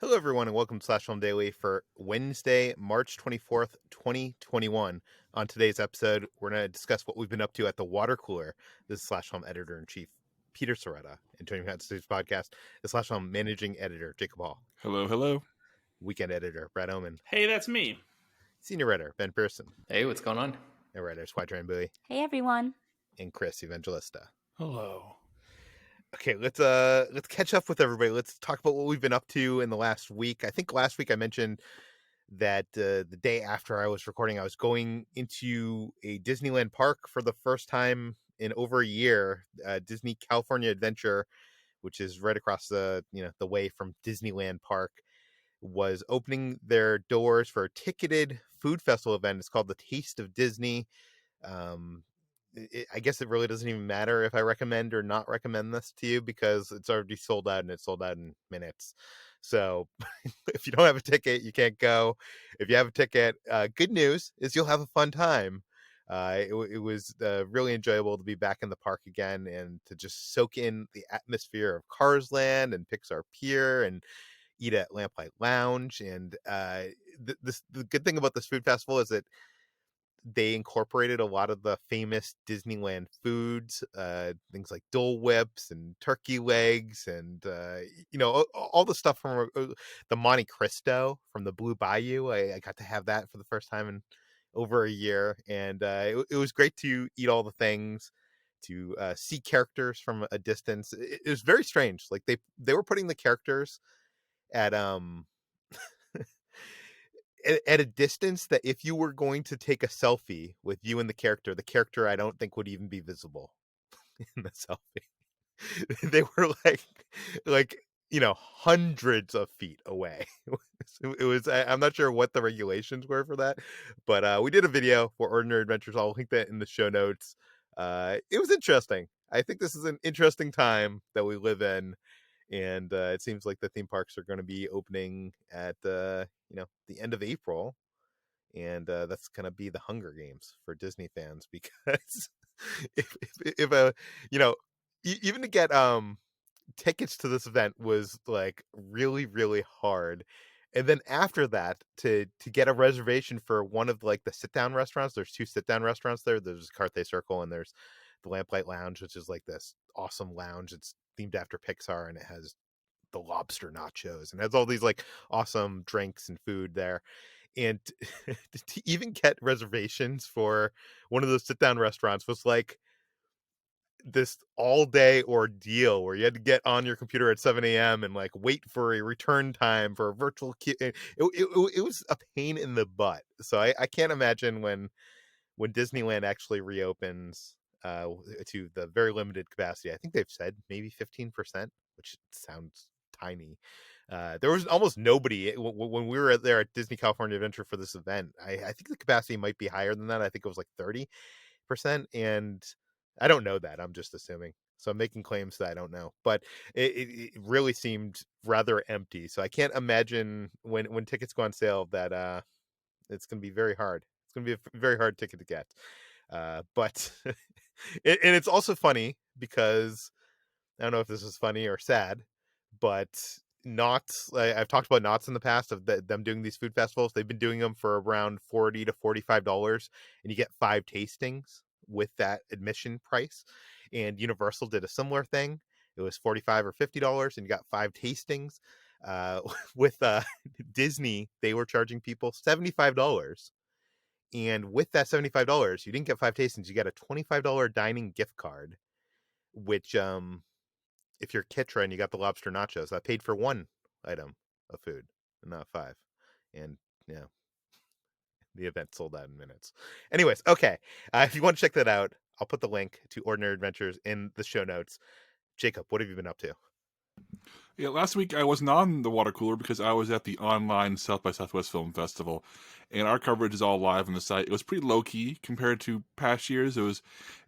Hello, everyone, and welcome to Slash Film Daily for Wednesday, March 24th, 2021. On today's episode, we're going to discuss what we've been up to at the water cooler. This is Slash Film Editor-in-Chief Peter Sciretta, and joining me on today's podcast is Slash Film Managing Editor Jacob Hall. Hello, hello. Weekend Editor Brad Oman. Hey, that's me. Senior Editor Ben Pearson. Hey, what's going on? And Writers Hoai-Tran. Hey, everyone. And Chris Evangelista. Hello. Okay, let's catch up with everybody. Let's talk about what we've been up to in the last week. I think last week I mentioned that the day after I was recording, I was going into a Disneyland park for the first time in over a year. Disney California Adventure, which is right across the way from Disneyland Park, was opening their doors for a ticketed food festival event. It's called the Taste of Disney. I guess it really doesn't even matter if I recommend or not recommend this to you because it's already sold out, and it's sold out in minutes. So if you don't have a ticket, you can't go. If you have a ticket, good news is you'll have a fun time. It was really enjoyable to be back in the park again and to just soak in the atmosphere of Cars Land and Pixar Pier and eat at Lamplight Lounge. And the good thing about this food festival is that they incorporated a lot of the famous Disneyland foods, things like Dole Whips and turkey legs and, all the stuff from the Monte Cristo from the Blue Bayou. I got to have that for the first time in over a year. And it was great to eat all the things, to see characters from a distance. It was very strange. Like they were putting the characters at at a distance that if you were going to take a selfie with you and the character I don't think would even be visible in the selfie. They were like hundreds of feet away. It was I'm not sure what the regulations were for that, but we did a video for Ordinary Adventures. I'll link that in the show notes. It was interesting. I think this is an interesting time that we live in. And it seems like the theme parks are going to be opening at the end of April, and that's going to be the Hunger Games for Disney fans because if even to get tickets to this event was like really really hard, and then after that to get a reservation for one of like the sit down restaurants. There's two sit down restaurants there. There's Carthay Circle and there's the Lamplight Lounge, which is like this awesome lounge. It's themed after Pixar, and it has the lobster nachos and has all these like awesome drinks and food there. And to even get reservations for one of those sit down restaurants was like this all day ordeal where you had to get on your computer at 7 a.m. and like wait for a return time for a virtual queue. It was a pain in the butt. So I can't imagine when Disneyland actually reopens to the very limited capacity. I think they've said maybe 15%, which sounds tiny. There was almost nobody when we were there at Disney California Adventure for this event. I think the capacity might be higher than that. I think it was like 30%, and I don't know that. I'm just assuming. So I'm making claims that I don't know, but it really seemed rather empty. So I can't imagine when tickets go on sale that it's going to be very hard. It's going to be a very hard ticket to get. But and it's also funny because I don't know if this is funny or sad, but Knott's, I've talked about Knott's in the past of them doing these food festivals. They've been doing them for around $40 to $45, and you get 5 tastings with that admission price. And Universal did a similar thing. It was $45 or $50, and you got 5 tastings. With Disney, they were charging people $75. And with that $75, you didn't get 5 tastings. You got a $25 dining gift card, which if you're Kitra and you got the lobster nachos, that paid for 1 item of food, and not 5. And yeah, the event sold out in minutes. Anyways, okay. If you want to check that out, I'll put the link to Ordinary Adventures in the show notes. Jacob, what have you been up to? Yeah, last week I wasn't on the water cooler because I was at the online South by Southwest Film Festival, and our coverage is all live on the site. It was pretty low-key compared to past years. It was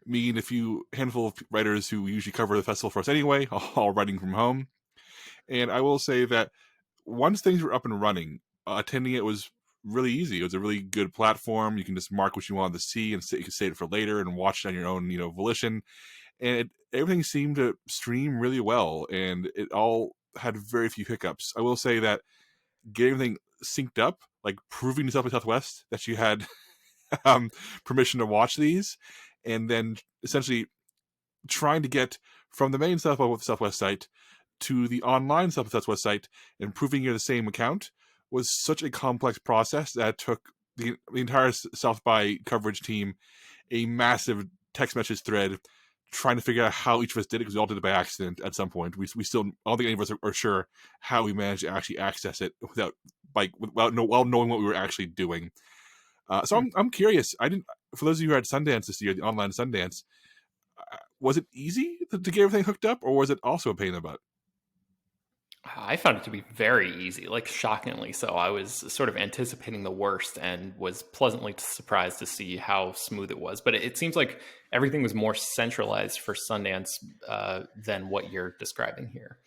me and a handful of writers who usually cover the festival for us anyway, all writing from home. And I will say that once things were up and running, attending it was really easy. It was a really good platform. You can just mark what you wanted to see, and you can save it for later and watch it on your own, volition. And everything seemed to stream really well, and it all had very few hiccups. I will say that get everything synced up, like proving to South by Southwest that you had permission to watch these, and then essentially trying to get from the main South by Southwest site to the online South by Southwest site and proving you're the same account was such a complex process that took the entire South by coverage team a massive text message thread trying to figure out how each of us did it, because we all did it by accident at some point. We still, I don't think any of us are sure how we managed to actually access it without knowing what we were actually doing. So I'm curious. I didn't. For those of you who had Sundance this year, the online Sundance, was it easy to get everything hooked up, or was it also a pain in the butt? I found it to be very easy, like shockingly so. I was sort of anticipating the worst and was pleasantly surprised to see how smooth it was. But it seems like everything was more centralized for Sundance than what you're describing here.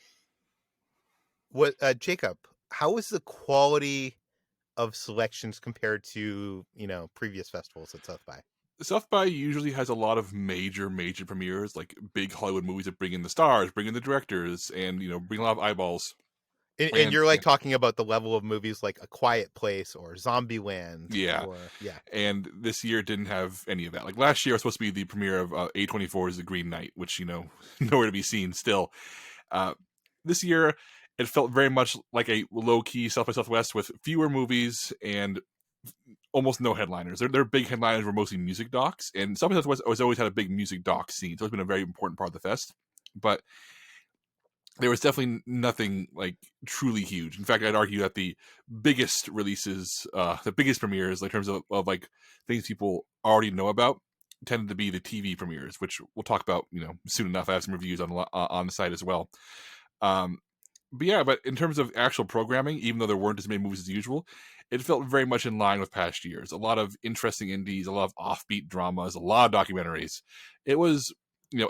What, Jacob, how was the quality of selections compared to, previous festivals at South by? South by usually has a lot of major premieres, like big Hollywood movies that bring in the stars, bring in the directors, and bring a lot of eyeballs. And you're like talking about the level of movies like A Quiet Place or Zombieland. Yeah. And this year didn't have any of that. Like last year was supposed to be the premiere of A24's The Green Knight, which nowhere to be seen still. This year it felt very much like a low-key South by Southwest with fewer movies and almost no headliners. Their big headliners were mostly music docs, and South by Southwest has always had a big music doc scene, so it's been a very important part of the fest. But there was definitely nothing like truly huge. In fact, I'd argue that the biggest releases, the biggest premieres, like in terms of like things people already know about, tended to be the TV premieres, which we'll talk about soon enough. I have some reviews on the site as well. But in terms of actual programming, even though there weren't as many movies as usual, it felt very much in line with past years. A lot of interesting indies, a lot of offbeat dramas, a lot of documentaries. It was,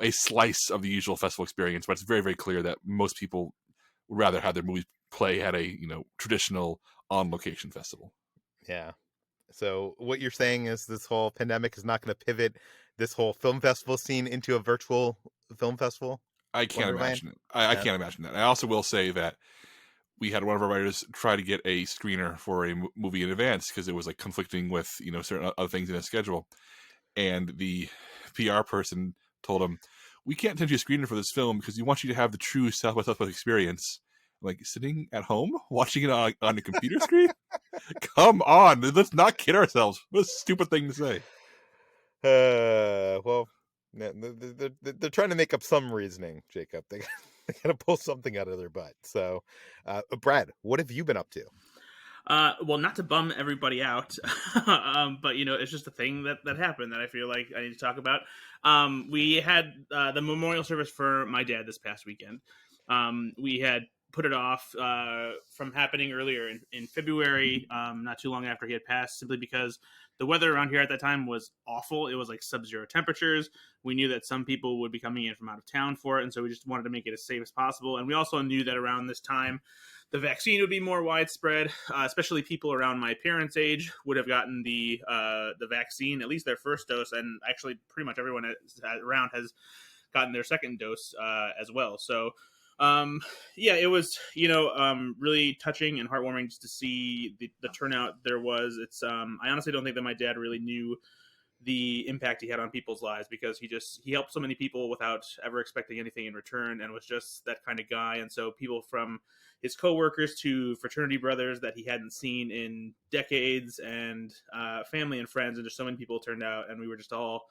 a slice of the usual festival experience, but it's very, very clear that most people would rather have their movies play at a, traditional on-location festival. Yeah. So what you're saying is this whole pandemic is not going to pivot this whole film festival scene into a virtual film festival? I can't imagine it. I can't imagine that. I also will say that we had one of our writers try to get a screener for a movie in advance because it was like conflicting with certain other things in his schedule, and the PR person told him, "We can't send you a screener for this film because we want you to have the true South by Southwest experience." Like sitting at home watching it on a computer screen. Come on, let's not kid ourselves. What a stupid thing to say. Well, they're trying to make up some reasoning, Jacob. They got to pull something out of their butt. So, Brad, what have you been up to? Well, not to bum everybody out, but it's just a thing that happened that I feel like I need to talk about. We had the memorial service for my dad this past weekend. We had put it off from happening earlier in February, not too long after he had passed, simply because the weather around here at that time was awful. It was like sub-zero temperatures. We knew that some people would be coming in from out of town for it, and so we just wanted to make it as safe as possible. And we also knew that around this time, the vaccine would be more widespread, especially people around my parents' age would have gotten the vaccine, at least their first dose, and actually pretty much everyone around has gotten their second dose as well. So it was really touching and heartwarming just to see the turnout there was. It's I honestly don't think that my dad really knew the impact he had on people's lives, because he helped so many people without ever expecting anything in return, and was just that kind of guy. And so people from his coworkers to fraternity brothers that he hadn't seen in decades, and family and friends, and just so many people turned out, and we were just all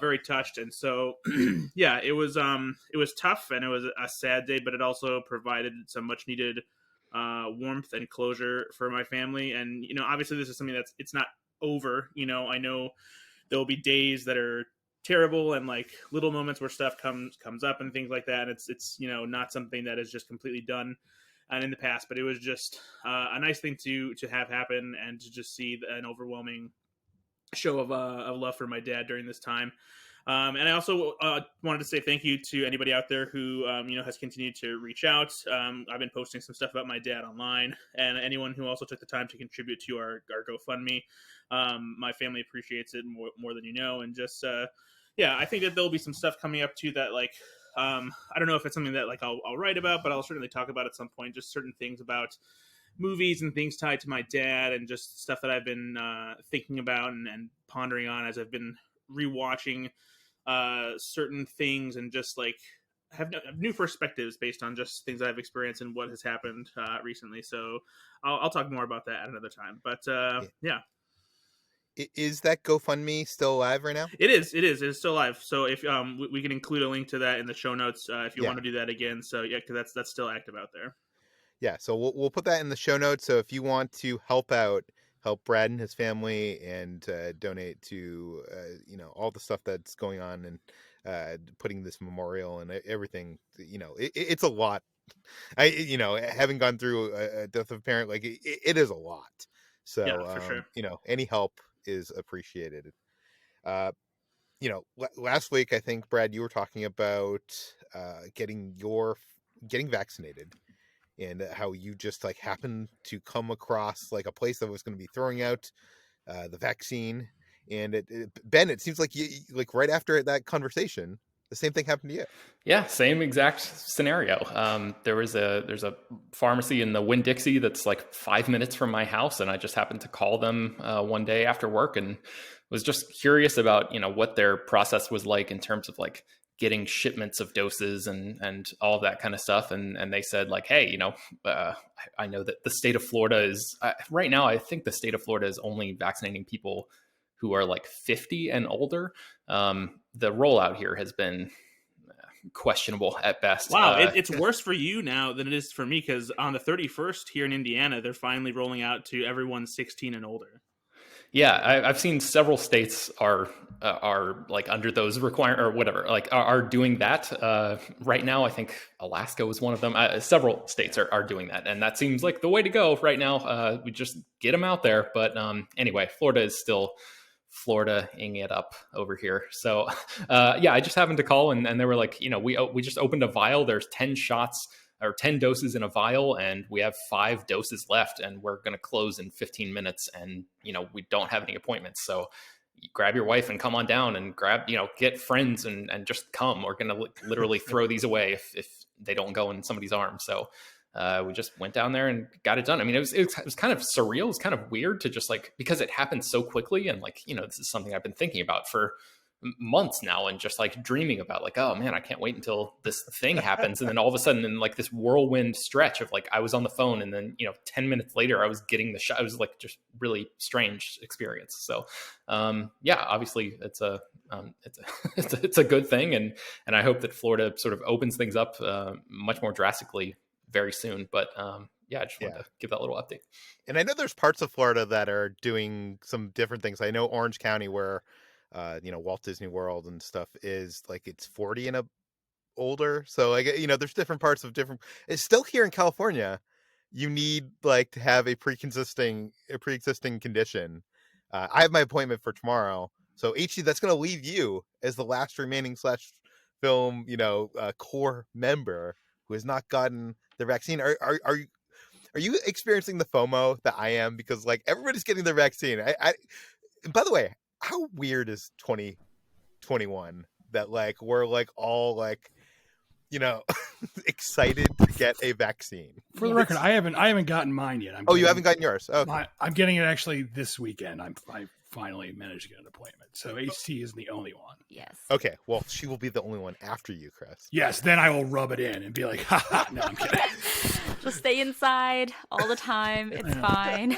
very touched. And so it was tough, and it was a sad day, but it also provided some much needed warmth and closure for my family. And obviously this is something it's not over. I know there will be days that are terrible, and like little moments where stuff comes up and things like that. And it's not something that is just completely done and in the past, but it was just a nice thing to have happen, and to just see an overwhelming show of love for my dad during this time. And I also wanted to say thank you to anybody out there who has continued to reach out. I've been posting some stuff about my dad online, and anyone who also took the time to contribute to our GoFundMe. My family appreciates it more than you know. And just I think that there'll be some stuff coming up too that I don't know if it's something that I'll write about, but I'll certainly talk about at some point. Just certain things about movies and things tied to my dad, and just stuff that I've been thinking about and pondering on as I've been rewatching certain things, and just like have new perspectives based on just things that I've experienced and what has happened recently. So I'll talk more about that at another time. But yeah. Is that GoFundMe still alive right now? It is. It's still live. So if we can include a link to that in the show notes if you Yeah. want to do that again. So yeah, because that's still active out there. Yeah, so we'll put that in the show notes. So if you want to help Brad and his family, and donate to all the stuff that's going on, and putting this memorial and everything, it's a lot. Having gone through a death of a parent, like it is a lot. So Yeah, for sure. any help is appreciated. Last week I think, Brad, you were talking about getting vaccinated, and how you just like happened to come across like a place that was going to be throwing out the vaccine. And Ben, it seems like you, like right after that conversation, the same thing happened to you. Yeah, same exact scenario. There's a pharmacy in the Winn-Dixie that's like 5 minutes from my house, and I just happened to call them one day after work and was just curious about what their process was like in terms of like getting shipments of doses and all of that kind of stuff. And they said like, hey, I know that the state of Florida is right now, I think the state of Florida is only vaccinating people who are like 50 and older. The rollout here has been questionable at best. Wow, it's worse for you now than it is for me, because on the 31st here in Indiana, they're finally rolling out to everyone 16 and older. Yeah, I've seen several states are like under those requirements or whatever, like are doing that right now. I think Alaska was one of them. Several states are doing that, and that seems like the way to go right now. We just get them out there. But anyway, Florida is still Florida-ing it up over here. So yeah, I just happened to call, and they were like, we just opened a vial. There's 10 shots or 10 doses in a vial, and we have 5 doses left, and we're going to close in 15 minutes. And, we don't have any appointments. So you grab your wife and come on down, and get friends and just come. We're going to literally throw these away if they don't go in somebody's arm. So we just went down there and got it done. I mean, it was kind of surreal. It was kind of weird to just like, because it happened so quickly, and like, this is something I've been thinking about for months now, and just like dreaming about like, oh man, I can't wait until this thing happens. And then all of a sudden, in like this whirlwind stretch of like, I was on the phone, and then 10 minutes later I was getting the shot. It was like just really strange experience. So yeah, obviously it's a it's a good thing, and I hope that Florida sort of opens things up much more drastically very soon. But yeah, I just wanted to give that little update. And I know there's parts of Florida that are doing some different things. I know Orange County, where Walt Disney World and stuff is like, it's 40 and older. So like, there's different parts of different. It's still here in California. You need like to have a pre-existing condition. I have my appointment for tomorrow. So HC, that's going to leave you as the last remaining / film, core member who has not gotten the vaccine. Are you experiencing the FOMO that I am? Because like everybody's getting their vaccine. By the way, how weird is 2021 that like we're like all like excited to get a vaccine? For the record, I haven't gotten mine yet. You haven't gotten yours? Okay. I'm getting it actually this weekend. I finally managed to get an appointment. So HT is the only one. Yes. Okay. Well, she will be the only one after you, Chris. Yes. Then I will rub it in and be like, haha. No, I'm kidding. Just stay inside all the time. It's fine.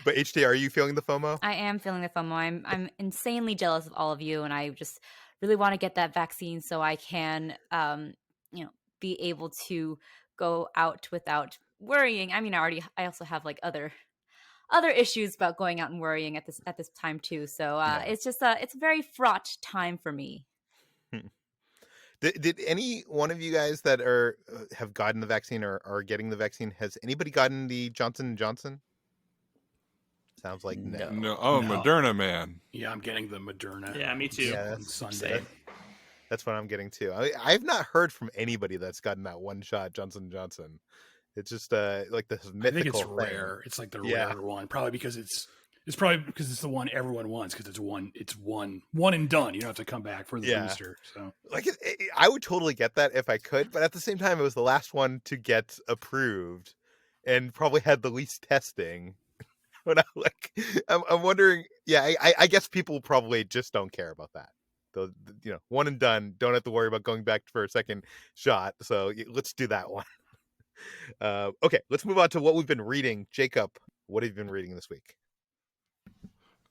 But HT, are you feeling the FOMO? I am feeling the FOMO. I'm insanely jealous of all of you, and I just really want to get that vaccine so I can, be able to go out without worrying. I mean, I also have like other issues about going out and worrying at this time too. So it's just it's a very fraught time for me. Did any one of you guys that have gotten the vaccine or are getting the vaccine, has anybody gotten the Johnson & Johnson? Sounds like no. No. Oh, no. Moderna, man. Yeah, I'm getting the Moderna. Yeah, me too. Yeah, on Sunday. That's what I'm getting too. I've not heard from anybody that's gotten that one shot Johnson & Johnson. It's just like this mythical I think it's thing. rare. It's like the rare one. Probably because it's the one everyone wants, because it's one and done. You don't have to come back for the booster. So like I would totally get that if I could, but at the same time, it was the last one to get approved. and probably had the least testing. But I'm wondering, yeah, I guess people probably just don't care about that. One and done, don't have to worry about going back for a second shot. So let's do that one. Okay, let's move on to what we've been reading. Jacob, what have you been reading this week?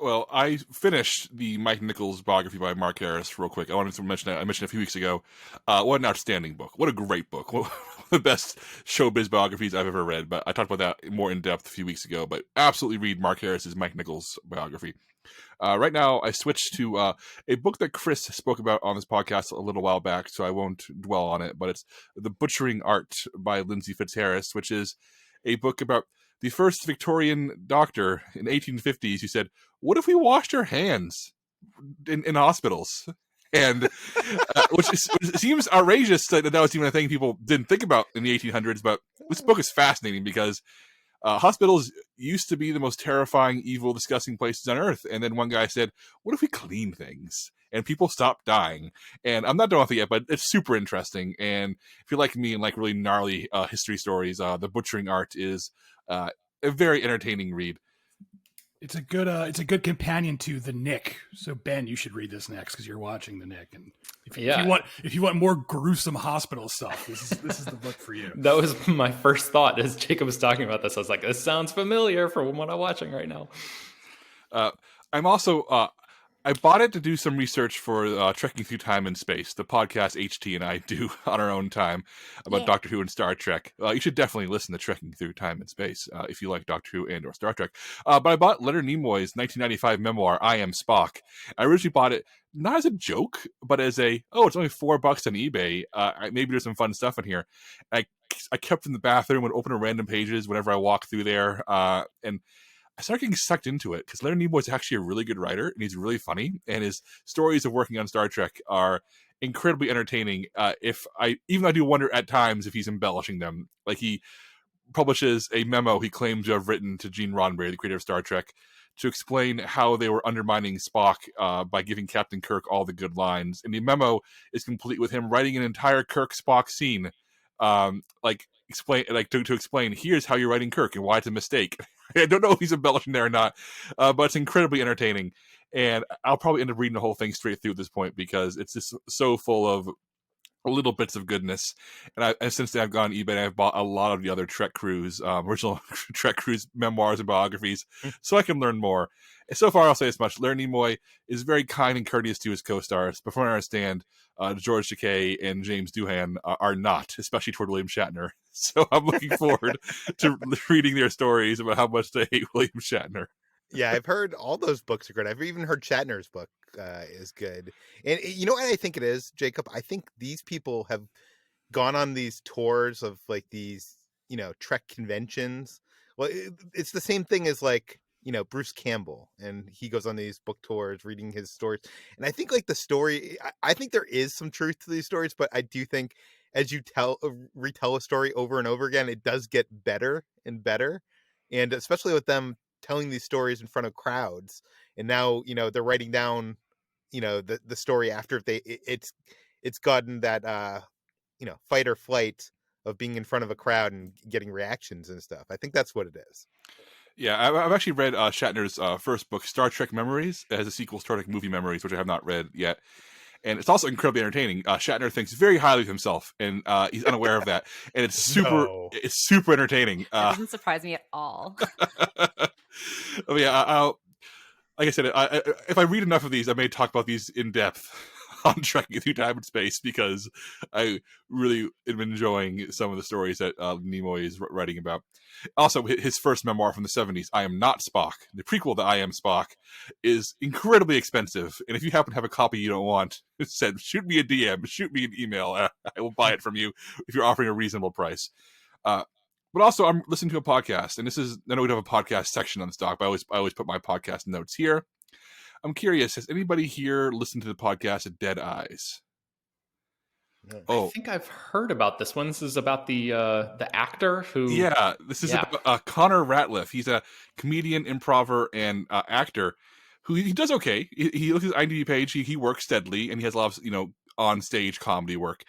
Well, I finished the Mike Nichols biography by Mark Harris real quick. I wanted to mention that. I mentioned a few weeks ago. What an outstanding book. What a great book. One of the best showbiz biographies I've ever read. But I talked about that more in depth a few weeks ago. But absolutely read Mark Harris's Mike Nichols biography. Right now, I switched to a book that Chris spoke about on this podcast a little while back, so I won't dwell on it. But it's The Butchering Art by Lindsay Fitzharris, which is a book about the first Victorian doctor in the 1850s who said, "What if we washed our hands in hospitals?" And which seems outrageous that was even a thing people didn't think about in the 1800s. But this book is fascinating because hospitals used to be the most terrifying, evil, disgusting places on earth. And then one guy said, "What if we clean things?" And people stopped dying. And I'm not done with it yet, but it's super interesting. And if you're like me and like really gnarly history stories, The Butchering Art is a very entertaining read. It's a good companion to The Nick. So Ben, you should read this next because you're watching The Nick. And if you want more gruesome hospital stuff, this is the book for you. That was my first thought as Jacob was talking about this. I was like, this sounds familiar from what I'm watching right now. I'm also I bought it to do some research for Trekking Through Time and Space, the podcast HT and I do on our own time about Doctor Who and Star Trek. You should definitely listen to Trekking Through Time and Space if you like Doctor Who and or Star Trek. But I bought Leonard Nimoy's 1995 memoir, I Am Spock. I originally bought it not as a joke, but as it's only $4 on eBay. Maybe there's some fun stuff in here. I kept in the bathroom and open random pages whenever I walk through there. And I started getting sucked into it because Leonard Nimoy is actually a really good writer and he's really funny, and his stories of working on Star Trek are incredibly entertaining. I do wonder at times if he's embellishing them. Like, he publishes a memo he claims to have written to Gene Roddenberry, the creator of Star Trek, to explain how they were undermining Spock by giving Captain Kirk all the good lines. And the memo is complete with him writing an entire Kirk Spock scene, to explain here's how you're writing Kirk and why it's a mistake. I don't know if he's embellishing there or not, but it's incredibly entertaining. And I'll probably end up reading the whole thing straight through at this point because it's just so full of little bits of goodness. And since then I've gone on eBay and I've bought a lot of the other Trek Crews, original Trek Crews memoirs and biographies, so I can learn more. And so far I'll say this much: Leonard Nimoy is very kind and courteous to his co-stars, but from what I understand, George Takei and James Doohan are not, especially toward William Shatner. So I'm looking forward to reading their stories about how much they hate William Shatner. Yeah, I've heard all those books are good. I've even heard Shatner's book is good. And you know what I think it is, Jacob? I think these people have gone on these tours of like these, Trek conventions. Well, it's the same thing as like, Bruce Campbell, and he goes on these book tours reading his stories. And I think like the story, I think there is some truth to these stories, but I do think as you retell a story over and over again, it does get better and better. And especially with them telling these stories in front of crowds, and now they're writing down the story after it's gotten that fight or flight of being in front of a crowd and getting reactions and stuff. I think that's what it is. Yeah, I've actually read Shatner's first book, Star Trek Memories. It has a sequel, Star Trek Movie Memories, which I have not read yet. And it's also incredibly entertaining. Shatner thinks very highly of himself, and he's unaware of that. And it's super entertaining. That doesn't surprise me at all. Yeah, like I said, if I read enough of these, I may talk about these in depth on Trekking Through Time and Space, because I really am enjoying some of the stories that Nimoy is writing about. Also, his first memoir from the 70s, I Am Not Spock, the prequel to I Am Spock, is incredibly expensive. And if you happen to have a copy you don't want, it said, shoot me a DM, shoot me an email. I will buy it from you if you're offering a reasonable price. But also, I'm listening to a podcast, and I know we don't have a podcast section on the stock, but I always put my podcast notes here. I'm curious, has anybody here listened to the podcast Dead Eyes? I think I've heard about this one. This is about the actor who... Yeah, this is about Connor Ratliff. He's a comedian, improver, and actor who he does okay. He looks at his IMDb page, he works steadily, and he has a lot of on-stage comedy work.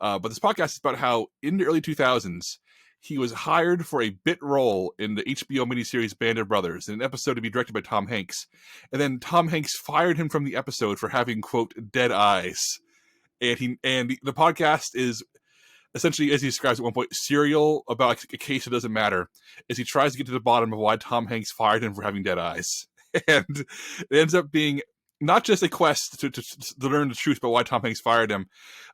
But this podcast is about how, in the early 2000s, he was hired for a bit role in the HBO miniseries Band of Brothers in an episode to be directed by Tom Hanks. And then Tom Hanks fired him from the episode for having, quote, dead eyes. And the podcast is essentially, as he describes at one point, serial about a case that doesn't matter, as he tries to get to the bottom of why Tom Hanks fired him for having dead eyes. And it ends up being not just a quest to learn the truth about why Tom Hanks fired him,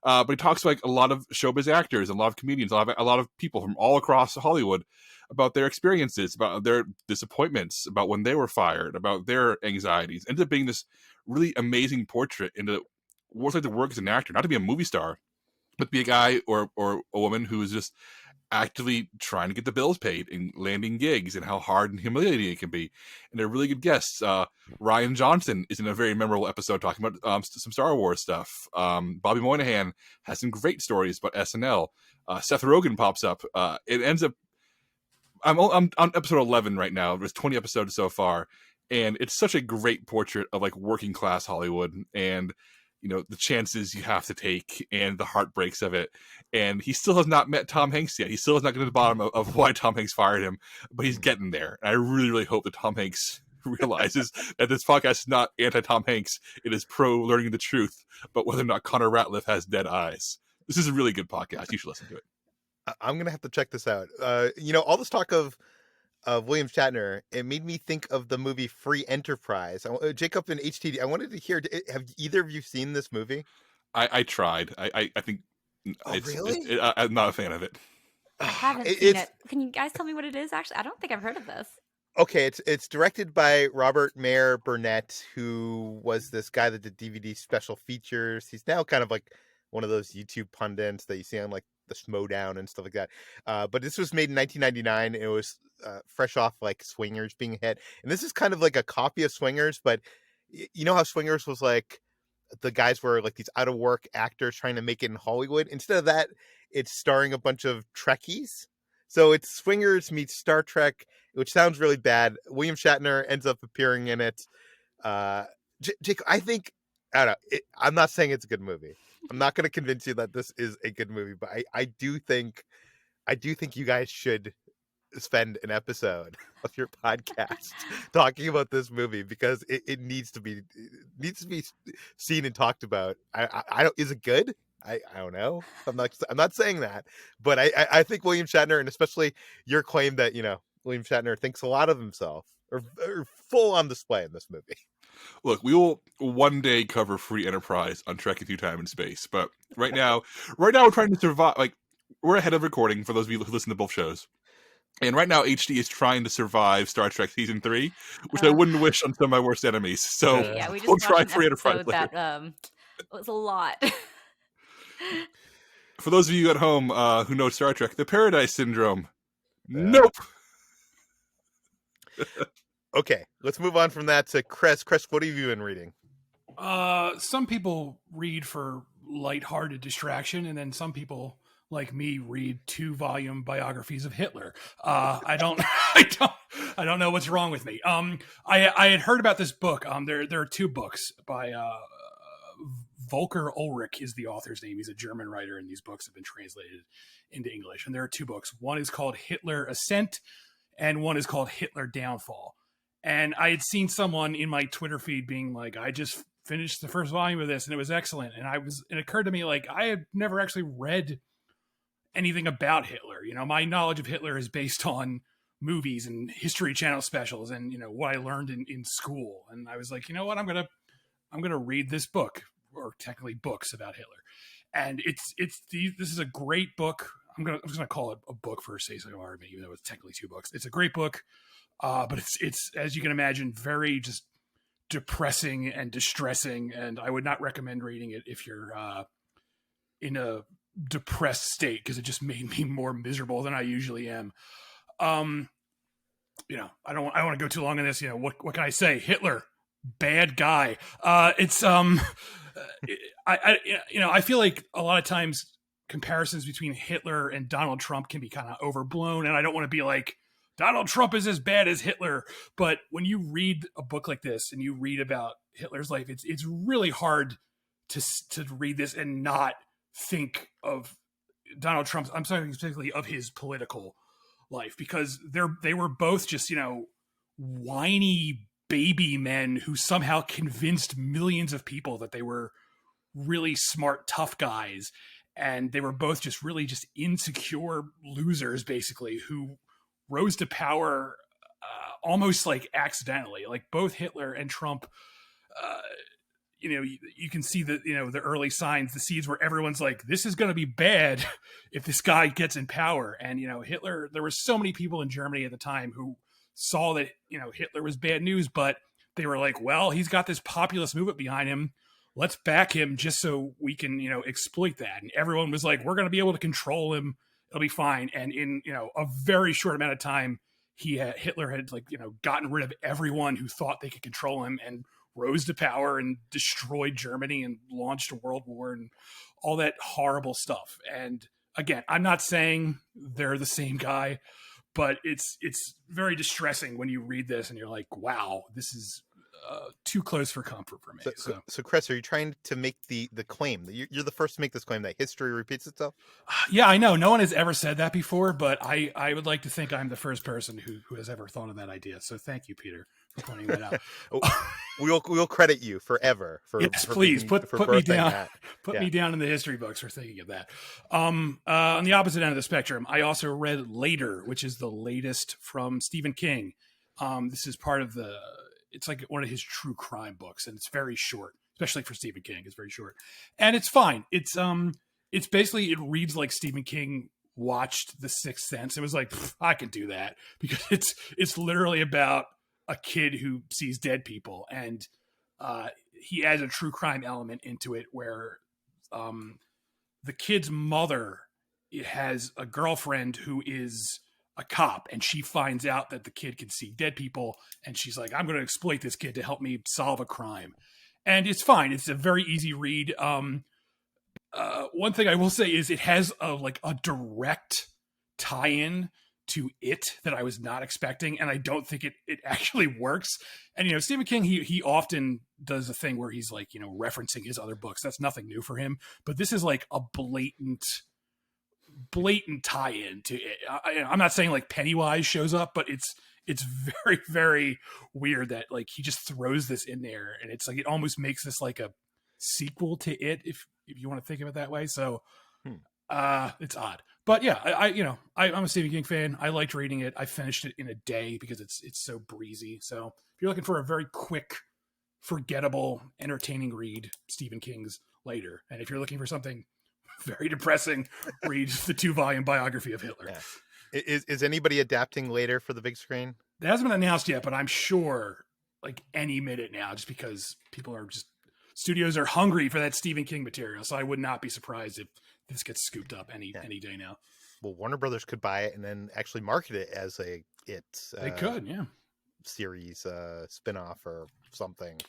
but he talks to like a lot of showbiz actors, a lot of comedians, a lot of people from all across Hollywood about their experiences, about their disappointments, about when they were fired, about their anxieties. It ends up being this really amazing portrait into what it's like to work as an actor, not to be a movie star, but be a guy or a woman who is just actively trying to get the bills paid and landing gigs, and how hard and humiliating it can be. And they're really good guests. Ryan Johnson is in a very memorable episode talking about some Star Wars stuff. Bobby Moynihan has some great stories about SNL. Seth Rogen pops up. It ends up, I'm on episode 11 right now. There's 20 episodes so far, and it's such a great portrait of like working class Hollywood, and you know, the chances you have to take and the heartbreaks of it. And he still has not met Tom Hanks yet. He still has not gotten to the bottom of why Tom Hanks fired him, but he's getting there. And I really, really hope that Tom Hanks realizes that this podcast is not anti-Tom Hanks. It is pro-learning the truth about whether or not Connor Ratliff has dead eyes. This is a really good podcast. You should listen to it. I'm going to have to check this out. You know, all this talk of William Shatner, it made me think of the movie Free Enterprise. Jacob and HTD, I wanted to hear, have either of you seen this movie? I tried. I think really? I'm not a fan of it. I haven't seen it. Can you guys tell me what it is, actually? I don't think I've heard of this. Okay, it's directed by Robert Mayer Burnett, who was this guy that did DVD special features. He's now kind of like one of those YouTube pundits that you see on like the Schmodown and stuff like that. But this was made in 1999. It was fresh off like Swingers being a hit. And this is kind of like a copy of Swingers, but you know how Swingers was like the guys were like these out of work actors trying to make it in Hollywood? Instead of that, it's starring a bunch of Trekkies. So it's Swingers meets Star Trek, which sounds really bad. William Shatner ends up appearing in it. Jake, I don't know. I'm not saying it's a good movie. I'm not going to convince you that this is a good movie, but I do think you guys should spend an episode of your podcast talking about this movie, because it needs to be seen and talked about. I don't. Is it good? I don't know. I'm not saying that, but I think William Shatner, and especially your claim that, you know, William Shatner thinks a lot of himself, are full on display in this movie. Look, we will one day cover Free Enterprise on Trekking Through Time and Space, but right now we're trying to survive. Like, we're ahead of recording for those of you who listen to both shows. And right now, HD is trying to survive Star Trek Season 3, which I wouldn't wish on some of my worst enemies. So yeah, we just we'll try Free Enterprise later. That was a lot. For those of you at home who know Star Trek, the Paradise Syndrome. Nope. Okay, let's move on from that to Chris. Chris, what have you been reading? Some people read for lighthearted distraction, and then some people, like me, read 2-volume biographies of Hitler. I don't know what's wrong with me. I had heard about this book. There are 2 books by Volker Ullrich is the author's name. He's a German writer, and these books have been translated into English. And there are 2 books. One is called Hitler Ascent, and one is called Hitler Downfall. And I had seen someone in my Twitter feed being like, I just finished the first volume of this and it was excellent. And it occurred to me, like, I had never actually read anything about Hitler. You know, my knowledge of Hitler is based on movies and History Channel specials and, you know, what I learned in school. And I was like, you know what, I'm going to read this book, or technically books about Hitler. And this is a great book. I'm just gonna call it a book for sake of argument, even though it's technically 2 books. It's a great book. But it's, as you can imagine, very just depressing and distressing, and I would not recommend reading it if you're in a depressed state, because it just made me more miserable than I usually am. You know, I don't want to go too long on this. You know, what can I say? Hitler, bad guy. I feel like a lot of times comparisons between Hitler and Donald Trump can be kind of overblown, and I don't want to be like, Donald Trump is as bad as Hitler. But when you read a book like this and you read about Hitler's life, it's really hard to read this and not think of Donald Trump's, I'm talking specifically of his political life, because they were both just, whiny baby men who somehow convinced millions of people that they were really smart, tough guys. And they were both just really just insecure losers, basically, who rose to power almost like accidentally. Like both Hitler and Trump, you can see the early signs, the seeds where everyone's like, this is going to be bad if this guy gets in power. And, Hitler, there were so many people in Germany at the time who saw that, Hitler was bad news, but they were like, well, he's got this populist movement behind him. Let's back him just so we can, exploit that. And everyone was like, we're going to be able to control him. It'll be fine. And in, a very short amount of time, Hitler had gotten rid of everyone who thought they could control him and rose to power and destroyed Germany and launched a world war and all that horrible stuff. And again, I'm not saying they're the same guy, but it's very distressing when you read this and you're like, wow, this is too close for comfort for me. So Chris, are you trying to make the claim that you're the first to make this claim that history repeats itself? Yeah, I know. No one has ever said that before, but I would like to think I'm the first person who has ever thought of that idea. So thank you, Peter, for pointing that out. We'll credit you forever for yes, for please put me down. That. Put me down in the history books for thinking of that. On the opposite end of the spectrum, I also read Later, which is the latest from Stephen King. This is part of it's like one of his true crime books, and it's very short, especially for Stephen King. It's very short, and it's fine. It's basically, it reads like Stephen King watched The Sixth Sense. It was like, I can do that, because it's literally about a kid who sees dead people, and he adds a true crime element into it where the kid's mother has a girlfriend who is a cop, and she finds out that the kid can see dead people, and she's like, I'm going to exploit this kid to help me solve a crime. And it's fine. It's a very easy read. One thing I will say is it has a direct tie-in to It that I was not expecting, and I don't think it actually works. And Stephen King, he often does a thing where he's referencing his other books. That's nothing new for him, but this is like a blatant tie-in to It. I'm not saying like Pennywise shows up, but it's very, very weird that he just throws this in there, and it's like it almost makes this like a sequel to It, if you want to think of it that way. So it's odd, but yeah, I'm a Stephen King fan. I liked reading it. I finished it in a day because it's so breezy. So if you're looking for a very quick, forgettable, entertaining read, Stephen King's Later. And if you're looking for something very depressing, read the 2-volume biography of Hitler. Yeah. Is anybody adapting Later for the big screen? It hasn't been announced yet, but I'm sure any minute now, just because studios are hungry for that Stephen King material. So I would not be surprised if this gets scooped up any day now. Well, Warner Brothers could buy it and then actually market it as they could, yeah, series spinoff or something.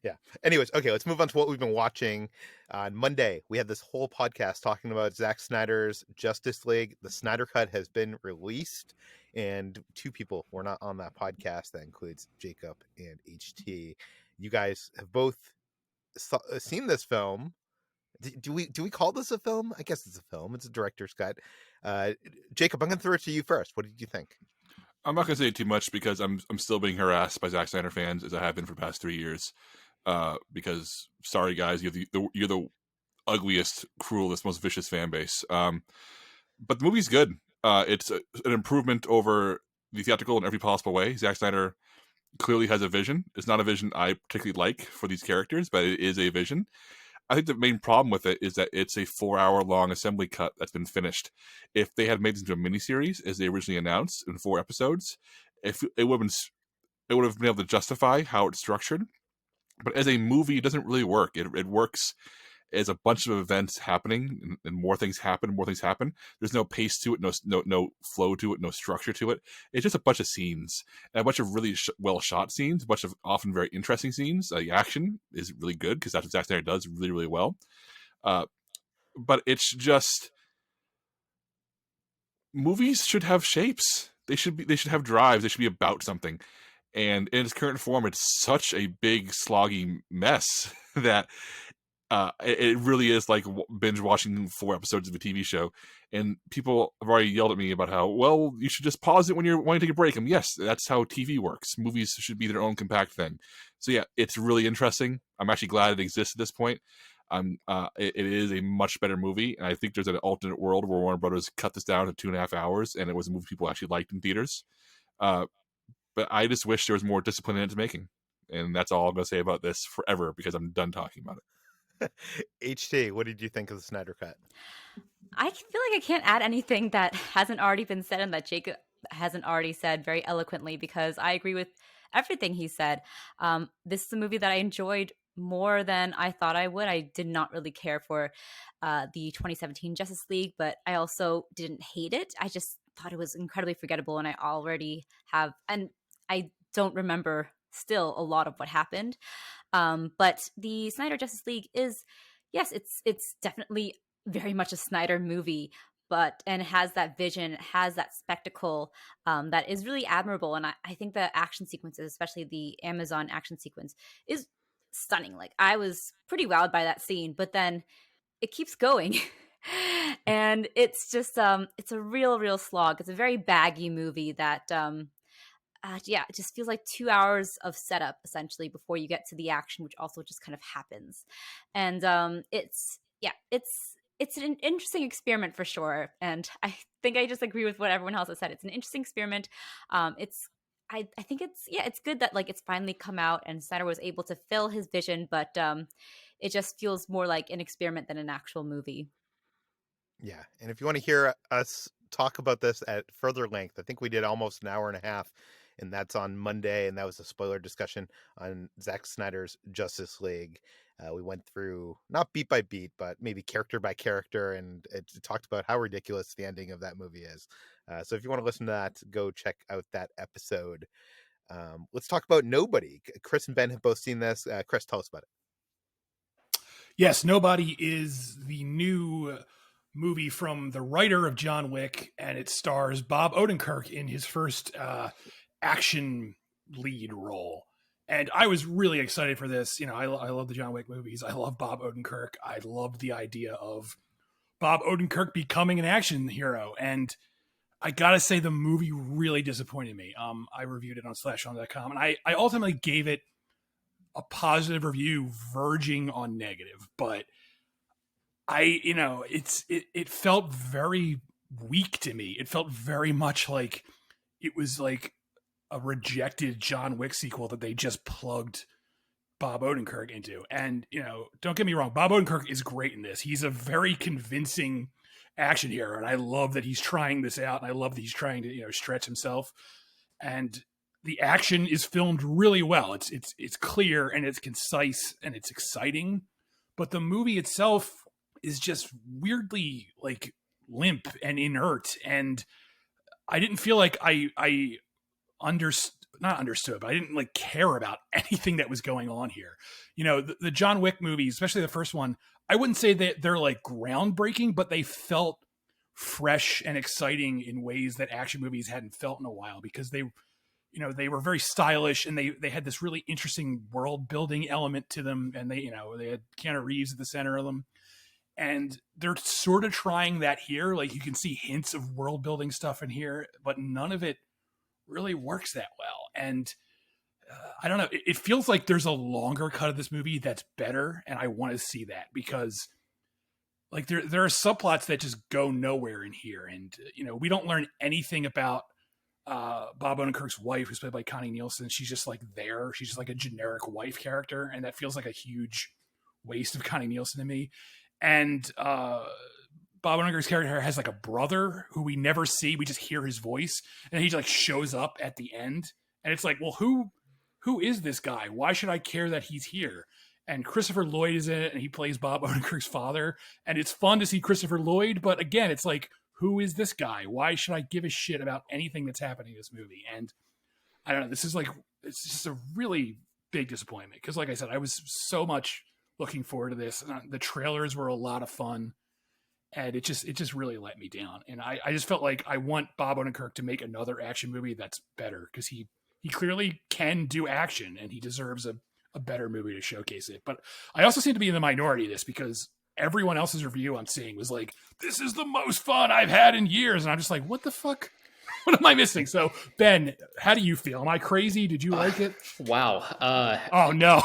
Yeah. Anyways, okay, let's move on to what we've been watching. On Monday, we had this whole podcast talking about Zack Snyder's Justice League. The Snyder Cut has been released, and 2 people were not on that podcast. That includes Jacob and HT. You guys have both seen this film. Do we call this a film? I guess it's a film. It's a director's cut. Jacob, I'm going to throw it to you first. What did you think? I'm not going to say too much because I'm still being harassed by Zack Snyder fans, as I have been for the past 3 years. Because sorry guys, you're the ugliest, cruelest, most vicious fan base. But the movie's good. It's an improvement over the theatrical in every possible way. Zack Snyder clearly has a vision. It's not a vision I particularly like for these characters, but it is a vision. I think the main problem with it is that it's a 4-hour long assembly cut that's been finished. If they had made this into a miniseries, as they originally announced, in 4 episodes, it would have been able to justify how it's structured. But as a movie, it doesn't really work. It works as a bunch of events happening, and more things happen. There's no pace to it, no flow to it, no structure to it. It's just a bunch of scenes, and a bunch of really well shot scenes, a bunch of often very interesting scenes. The action is really good because that's what Zack Snyder does really, really well. But it's just, movies should have shapes. They should have drives. They should be about something. And in its current form, it's such a big, sloggy mess that it really is like binge watching 4 episodes of a TV show. And people have already yelled at me about how, well, you should just pause it when you're wanting to take a break. And yes, that's how TV works. Movies should be their own compact thing. So yeah, it's really interesting. I'm actually glad it exists at this point. It is a much better movie, and I think there's an alternate world where Warner Brothers cut this down to 2.5 hours, and it was a movie people actually liked in theaters. But I just wish there was more discipline in its making, and that's all I'm going to say about this forever because I'm done talking about it. HT, what did you think of the Snyder Cut? I feel like I can't add anything that hasn't already been said and that Jacob hasn't already said very eloquently, because I agree with everything he said. This is a movie that I enjoyed more than I thought I would. I did not really care for the 2017 Justice League, but I also didn't hate it. I just thought it was incredibly forgettable, and I already have, and I don't remember still a lot of what happened. But the Snyder Justice League is, yes, it's definitely very much a Snyder movie, and it has that vision, it has that spectacle that is really admirable. And I think the action sequences, especially the Amazon action sequence, is stunning. Like, I was pretty wowed by that scene, but then it keeps going. And it's just it's a real slog. It's a very baggy movie that it just feels like 2 hours of setup essentially before you get to the action, which also just kind of happens. And it's an interesting experiment for sure. And I think I just agree with what everyone else has said. It's an interesting experiment. I think it's good that like it's finally come out and Snyder was able to fill his vision, but it just feels more like an experiment than an actual movie. Yeah, and if you want to hear us talk about this at further length, I think we did almost an hour and a half, and that's on Monday, and that was a spoiler discussion on Zack Snyder's Justice League. We went through, not beat by beat, but maybe character by character, and it talked about how ridiculous the ending of that movie is. So if you want to listen to that, go check out that episode. Let's talk about Nobody. Chris and Ben have both seen this. Chris, tell us about it. Yes, Nobody is the new movie from the writer of John Wick, and it stars Bob Odenkirk in his first action lead role. And I was really excited for this. You know, I love the John Wick movies. I love Bob Odenkirk. I loved the idea of Bob Odenkirk becoming an action hero. And I gotta say, the movie really disappointed me. I reviewed it on /on.com, and I ultimately gave it a positive review verging on negative, but it felt very weak to me. It felt very much like it was like a rejected John Wick sequel that they just plugged Bob Odenkirk into. And, you know, don't get me wrong, Bob Odenkirk is great in this. He's a very convincing action hero, and I love that he's trying this out, and I love that he's trying to, you know, stretch himself. And the action is filmed really well. It's clear and it's concise and it's exciting, but the movie itself is just weirdly like limp and inert. And I didn't feel like I not understood, but I didn't like care about anything that was going on here. You know, the John Wick movies, especially the first one, I wouldn't say that they're like groundbreaking, but they felt fresh and exciting in ways that action movies hadn't felt in a while, because they were very stylish, and they had this really interesting world building element to them. And they had Keanu Reeves at the center of them. And they're sort of trying that here. Like, you can see hints of world building stuff in here, but none of it really works that well. And I don't know. It feels like there's a longer cut of this movie that's better, and I want to see that, because like there are subplots that just go nowhere in here. And you know, we don't learn anything about Bob Odenkirk's wife, who's played by Connie Nielsen. She's just like there. She's just like a generic wife character, and that feels like a huge waste of Connie Nielsen to me. And Bob Odenkirk's character has like a brother who we never see. We just hear his voice, and he like shows up at the end. And it's like, well, who is this guy? Why should I care that he's here? And Christopher Lloyd is in it, and he plays Bob Odenkirk's father. And it's fun to see Christopher Lloyd, but again, it's like, who is this guy? Why should I give a shit about anything that's happening in this movie? And I don't know. This is like, it's just a really big disappointment, because like I said, I was so much looking forward to this. The trailers were a lot of fun, and it just really let me down. And I just felt like I want Bob Odenkirk to make another action movie that's better, because he clearly can do action, and he deserves a a better movie to showcase it. But I also seem to be in the minority of this because everyone else's review I'm seeing was like, this is the most fun I've had in years. And I'm just like, what the fuck? What am I missing? So, Ben, how do you feel? Am I crazy? Did you like it? Wow. Oh, no.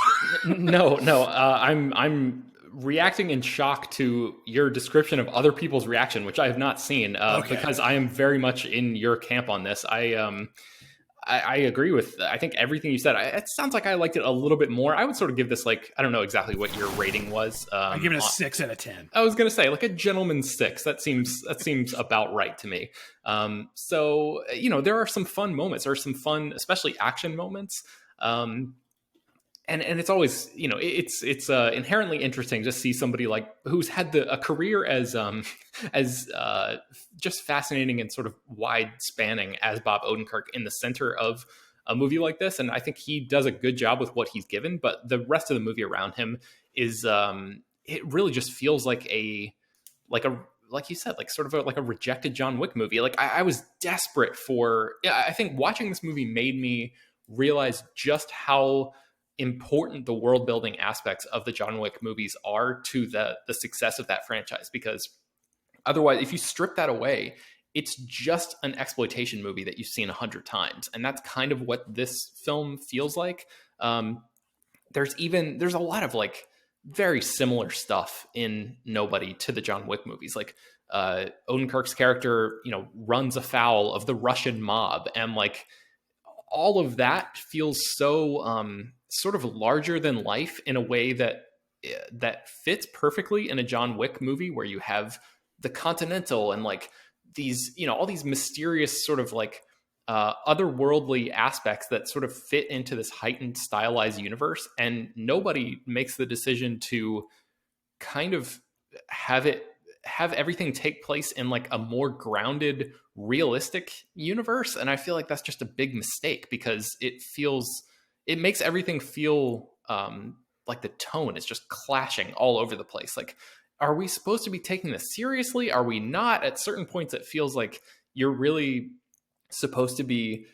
No. I'm reacting in shock to your description of other people's reaction, which I have not seen, because I am very much in your camp on this. I agree with, I think, everything you said. It sounds like I liked it a little bit more. I would sort of give this, like, I don't know exactly what your rating was. I give it a 6 out of 10. I was going to say, like, a gentleman's 6. That seems about right to me. So, there are some fun moments. There are some fun, especially action moments. And it's always, it's inherently interesting to see somebody like who's had a career as just fascinating and sort of wide spanning as Bob Odenkirk in the center of a movie like this. And I think he does a good job with what he's given, but the rest of the movie around him is, it really just feels like like you said, like sort of like a rejected John Wick movie. Like I was desperate I think watching this movie made me realize just how important the world building aspects of the John Wick movies are to the success of that franchise, because otherwise, if you strip that away, it's just an exploitation movie that you've seen 100 times. And that's kind of what this film feels like. There's a lot of like very similar stuff in Nobody to the John Wick movies. Like Odenkirk's character, runs afoul of the Russian mob, and like all of that feels so sort of larger than life in a way that fits perfectly in a John Wick movie where you have the Continental and like these, all these mysterious sort of like otherworldly aspects that sort of fit into this heightened stylized universe. And nobody makes the decision to kind of have everything take place in like a more grounded, realistic universe. And I feel like that's just a big mistake, because it makes everything feel like the tone is just clashing all over the place. Like, are we supposed to be taking this seriously? Are we not? At certain points, it feels like you're really supposed to be,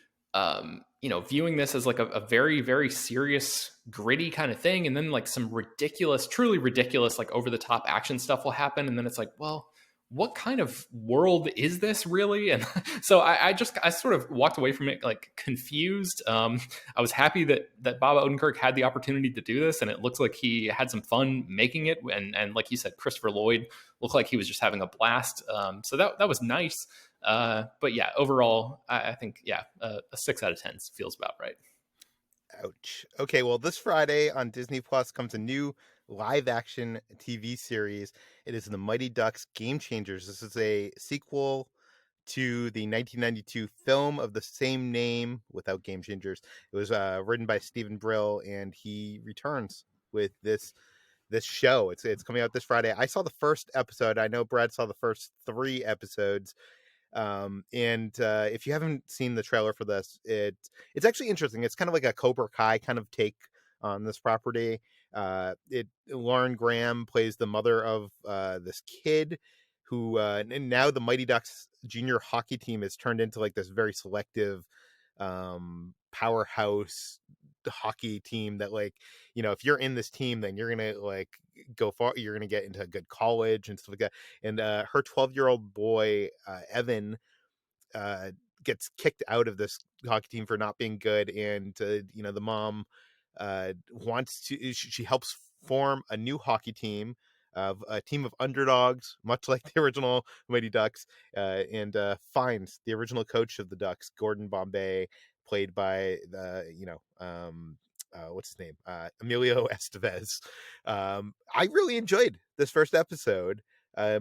viewing this as like a very, very serious, gritty kind of thing. And then like some ridiculous, truly ridiculous, like over the top action stuff will happen. And then it's like, well, what kind of world is this really? And so I sort of walked away from it like confused. I was happy that Bob Odenkirk had the opportunity to do this, and it looks like he had some fun making it. And like you said, Christopher Lloyd looked like he was just having a blast. So that was nice. But yeah, overall, I think, a 6 out of 10 feels about right. Ouch. Okay, well, this Friday on Disney Plus comes a new live-action TV series. It is The Mighty Ducks Game Changers. This is a sequel to the 1992 film of the same name without Game Changers. It was written by Stephen Brill, and he returns with this show. It's coming out this Friday. I saw the first episode. I know Brad saw the first 3 episodes. And if you haven't seen the trailer for this, it's actually interesting. It's kind of like a Cobra Kai kind of take on this property. Lauren Graham plays the mother of this kid who, and now the Mighty Ducks junior hockey team is turned into like this very selective powerhouse hockey team that, like, if you're in this team, then you're gonna like go far, you're gonna get into a good college and stuff like that. And her 12-year-old boy Evan gets kicked out of this hockey team for not being good, and the mom she helps form a new hockey team, of a team of underdogs, much like the original Mighty Ducks, and finds the original coach of the Ducks, Gordon Bombay, played by what's his name? Emilio Estevez. I really enjoyed this first episode,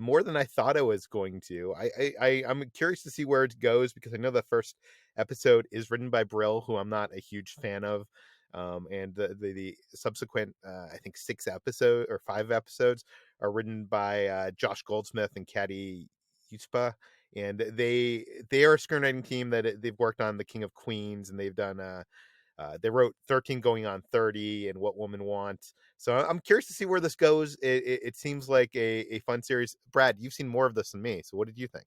more than I thought I was going to. I'm curious to see where it goes, because I know the first episode is written by Brill, who I'm not a huge fan of. And the subsequent, I think 5 episodes are written by Josh Goldsmith and Caddy Uspa. And they are a screenwriting team that they've worked on The King of Queens, and they've done they wrote 13 Going on 30 and What Woman Wants. So I'm curious to see where this goes. It seems like a fun series. Brad, you've seen more of this than me, so what did you think?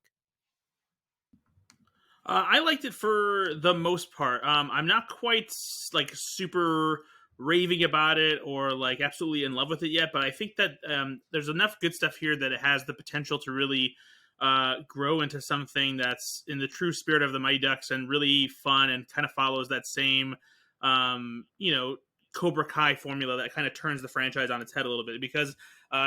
I liked it for the most part. I'm not quite like super raving about it or like absolutely in love with it yet, but I think that there's enough good stuff here that it has the potential to really grow into something that's in the true spirit of the Mighty Ducks and really fun and kind of follows that same, you know, Cobra Kai formula that kind of turns the franchise on its head a little bit. Because,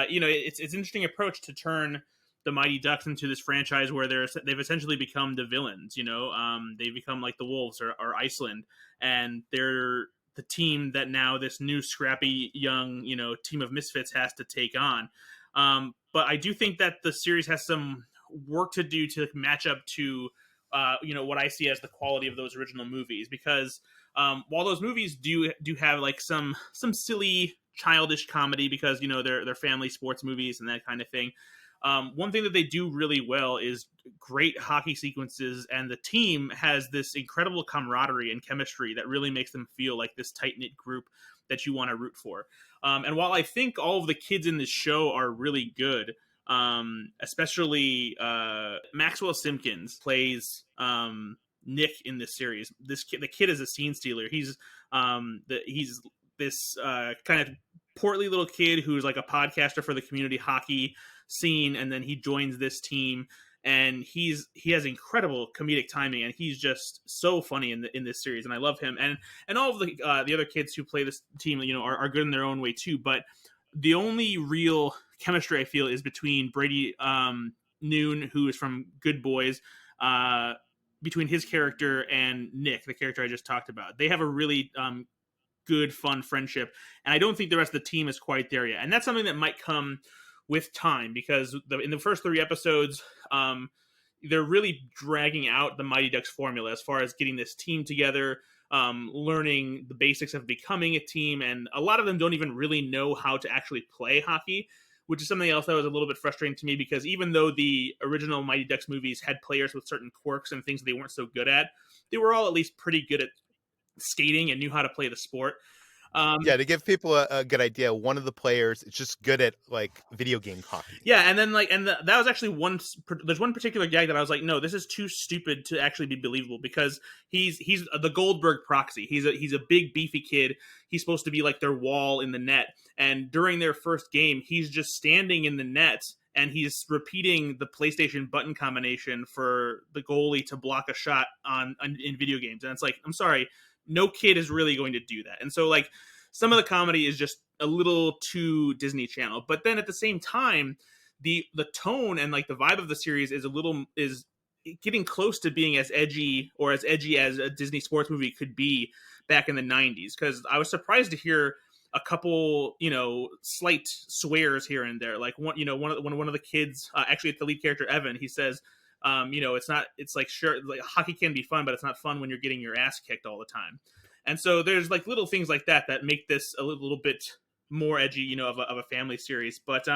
you know, it's an interesting approach to turn the Mighty Ducks into this franchise where they've essentially become the villains. You know, they've become like the Wolves or Iceland, and they're the team that now this new scrappy young, you know, team of misfits has to take on. But I do think that the series has some work to do to match up to, you know, what I see as the quality of those original movies. Because while those movies do have like some silly childish comedy because, you know, they're family sports movies and that kind of thing. One thing that they do really well is great hockey sequences, and the team has this incredible camaraderie and chemistry that really makes them feel like this tight-knit group that you want to root for. And while I think all of the kids in this show are really good, especially Maxwell Simpkins plays Nick in this series. The kid is a scene stealer. He's this kind of portly little kid who's like a podcaster for the community hockey scene, and then he joins this team, and he has incredible comedic timing, and he's just so funny in this series, and I love him. And all of the other kids who play this team, you know, are good in their own way too. But the only real chemistry I feel is between Brady Noon, who is from Good Boys, between his character and Nick, the character I just talked about. They have a really good, fun friendship, and I don't think the rest of the team is quite there yet. And that's something that might come with time, because in the first 3 episodes, they're really dragging out the Mighty Ducks formula as far as getting this team together, learning the basics of becoming a team, and a lot of them don't even really know how to actually play hockey, which is something else that was a little bit frustrating to me, because even though the original Mighty Ducks movies had players with certain quirks and things they weren't so good at, they were all at least pretty good at skating and knew how to play the sport. Yeah, to give people a good idea, one of the players is just good at like video game hockey. Yeah, and then like, that was actually there's one particular gag that I was like, no, this is too stupid to actually be believable, because he's the Goldberg proxy. He's a big beefy kid. He's supposed to be like their wall in the net, and during their first game, he's just standing in the net and he's repeating the PlayStation button combination for the goalie to block a shot in video games. And it's like, I'm sorry, no kid is really going to do that. And so like some of the comedy is just a little too Disney Channel, but then at the same time, the tone and like the vibe of the series is getting close to being as edgy as a Disney sports movie could be back in the 90s. Because I was surprised to hear a couple, you know, slight swears here and there. Like one of the kids, actually it's the lead character Evan, he says, you know, it's like, sure, like hockey can be fun, but it's not fun when you're getting your ass kicked all the time. And so there's like little things like that make this a little bit more edgy, you know, of a family series. But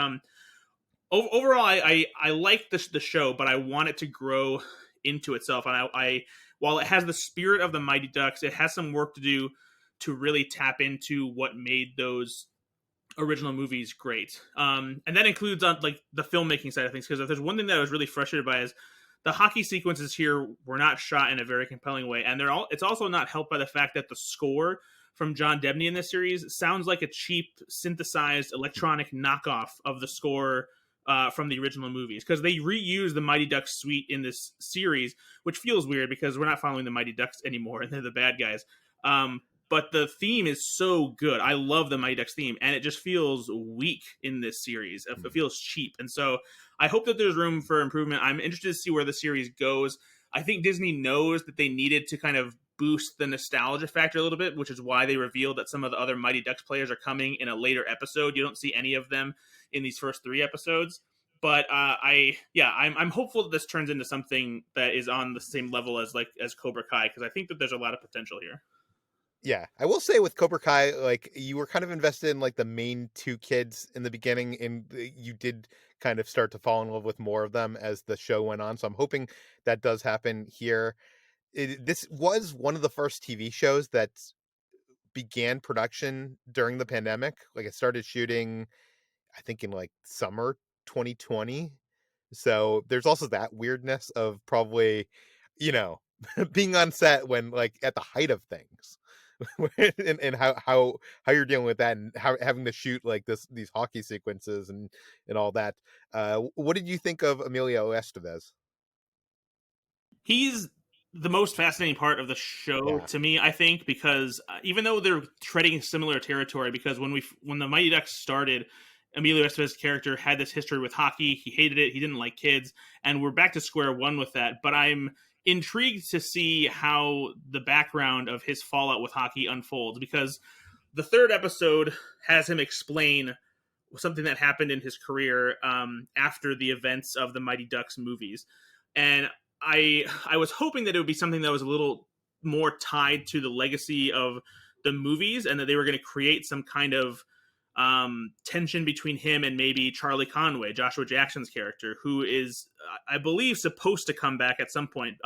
overall, I like the show, but I want it to grow into itself. And I while it has the spirit of the Mighty Ducks, it has some work to do to really tap into what made those original movies great. And that includes on like the filmmaking side of things, because if there's one thing that I was really frustrated by is the hockey sequences here were not shot in a very compelling way, and it's also not helped by the fact that the score from John Debney in this series sounds like a cheap synthesized electronic knockoff of the score from the original movies, because they reuse the Mighty Ducks suite in this series, which feels weird because we're not following the Mighty Ducks anymore and they're the bad guys. But the theme is so good. I love the Mighty Ducks theme, and it just feels weak in this series. It feels cheap. And so I hope that there's room for improvement. I'm interested to see where the series goes. I think Disney knows that they needed to kind of boost the nostalgia factor a little bit, which is why they revealed that some of the other Mighty Ducks players are coming in a later episode. You don't see any of them in these first 3 episodes. But I'm hopeful that this turns into something that is on the same level as Cobra Kai, because I think that there's a lot of potential here. Yeah, I will say with Cobra Kai, like you were kind of invested in like the main 2 kids in the beginning, and you did kind of start to fall in love with more of them as the show went on. So I'm hoping that does happen here. This was one of the first TV shows that began production during the pandemic. Like it started shooting, I think in like summer 2020. So there's also that weirdness of probably, you know, being on set when like at the height of things. and how you're dealing with that, and how having to shoot like these hockey sequences and all that. What did you think of Emilio Estevez? He's the most fascinating part of the show Yeah. to me, I think, because even though they're treading similar territory, because when the Mighty Ducks started, Emilio Estevez's character had this history with hockey. He hated it. He didn't like kids, and we're back to square one with that. But I'm intrigued to see how the background of his fallout with hockey unfolds, because the third episode has him explain something that happened in his career after the events of the Mighty Ducks movies, and I was hoping that it would be something that was a little more tied to the legacy of the movies, and that they were going to create some kind of tension between him and maybe Charlie Conway, Joshua Jackson's character, who is, I believe, supposed to come back at some point,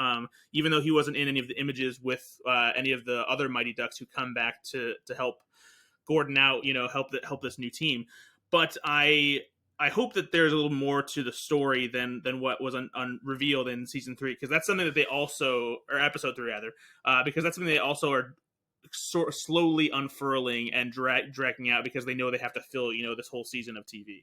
even though he wasn't in any of the images with any of the other Mighty Ducks who come back to help Gordon out, help this new team. But I hope that there's a little more to the story than what was revealed in season 3, because that's something that they also, or episode 3 rather, because that's something they also are sort of slowly unfurling and dragging out, because they know they have to fill this whole season of TV.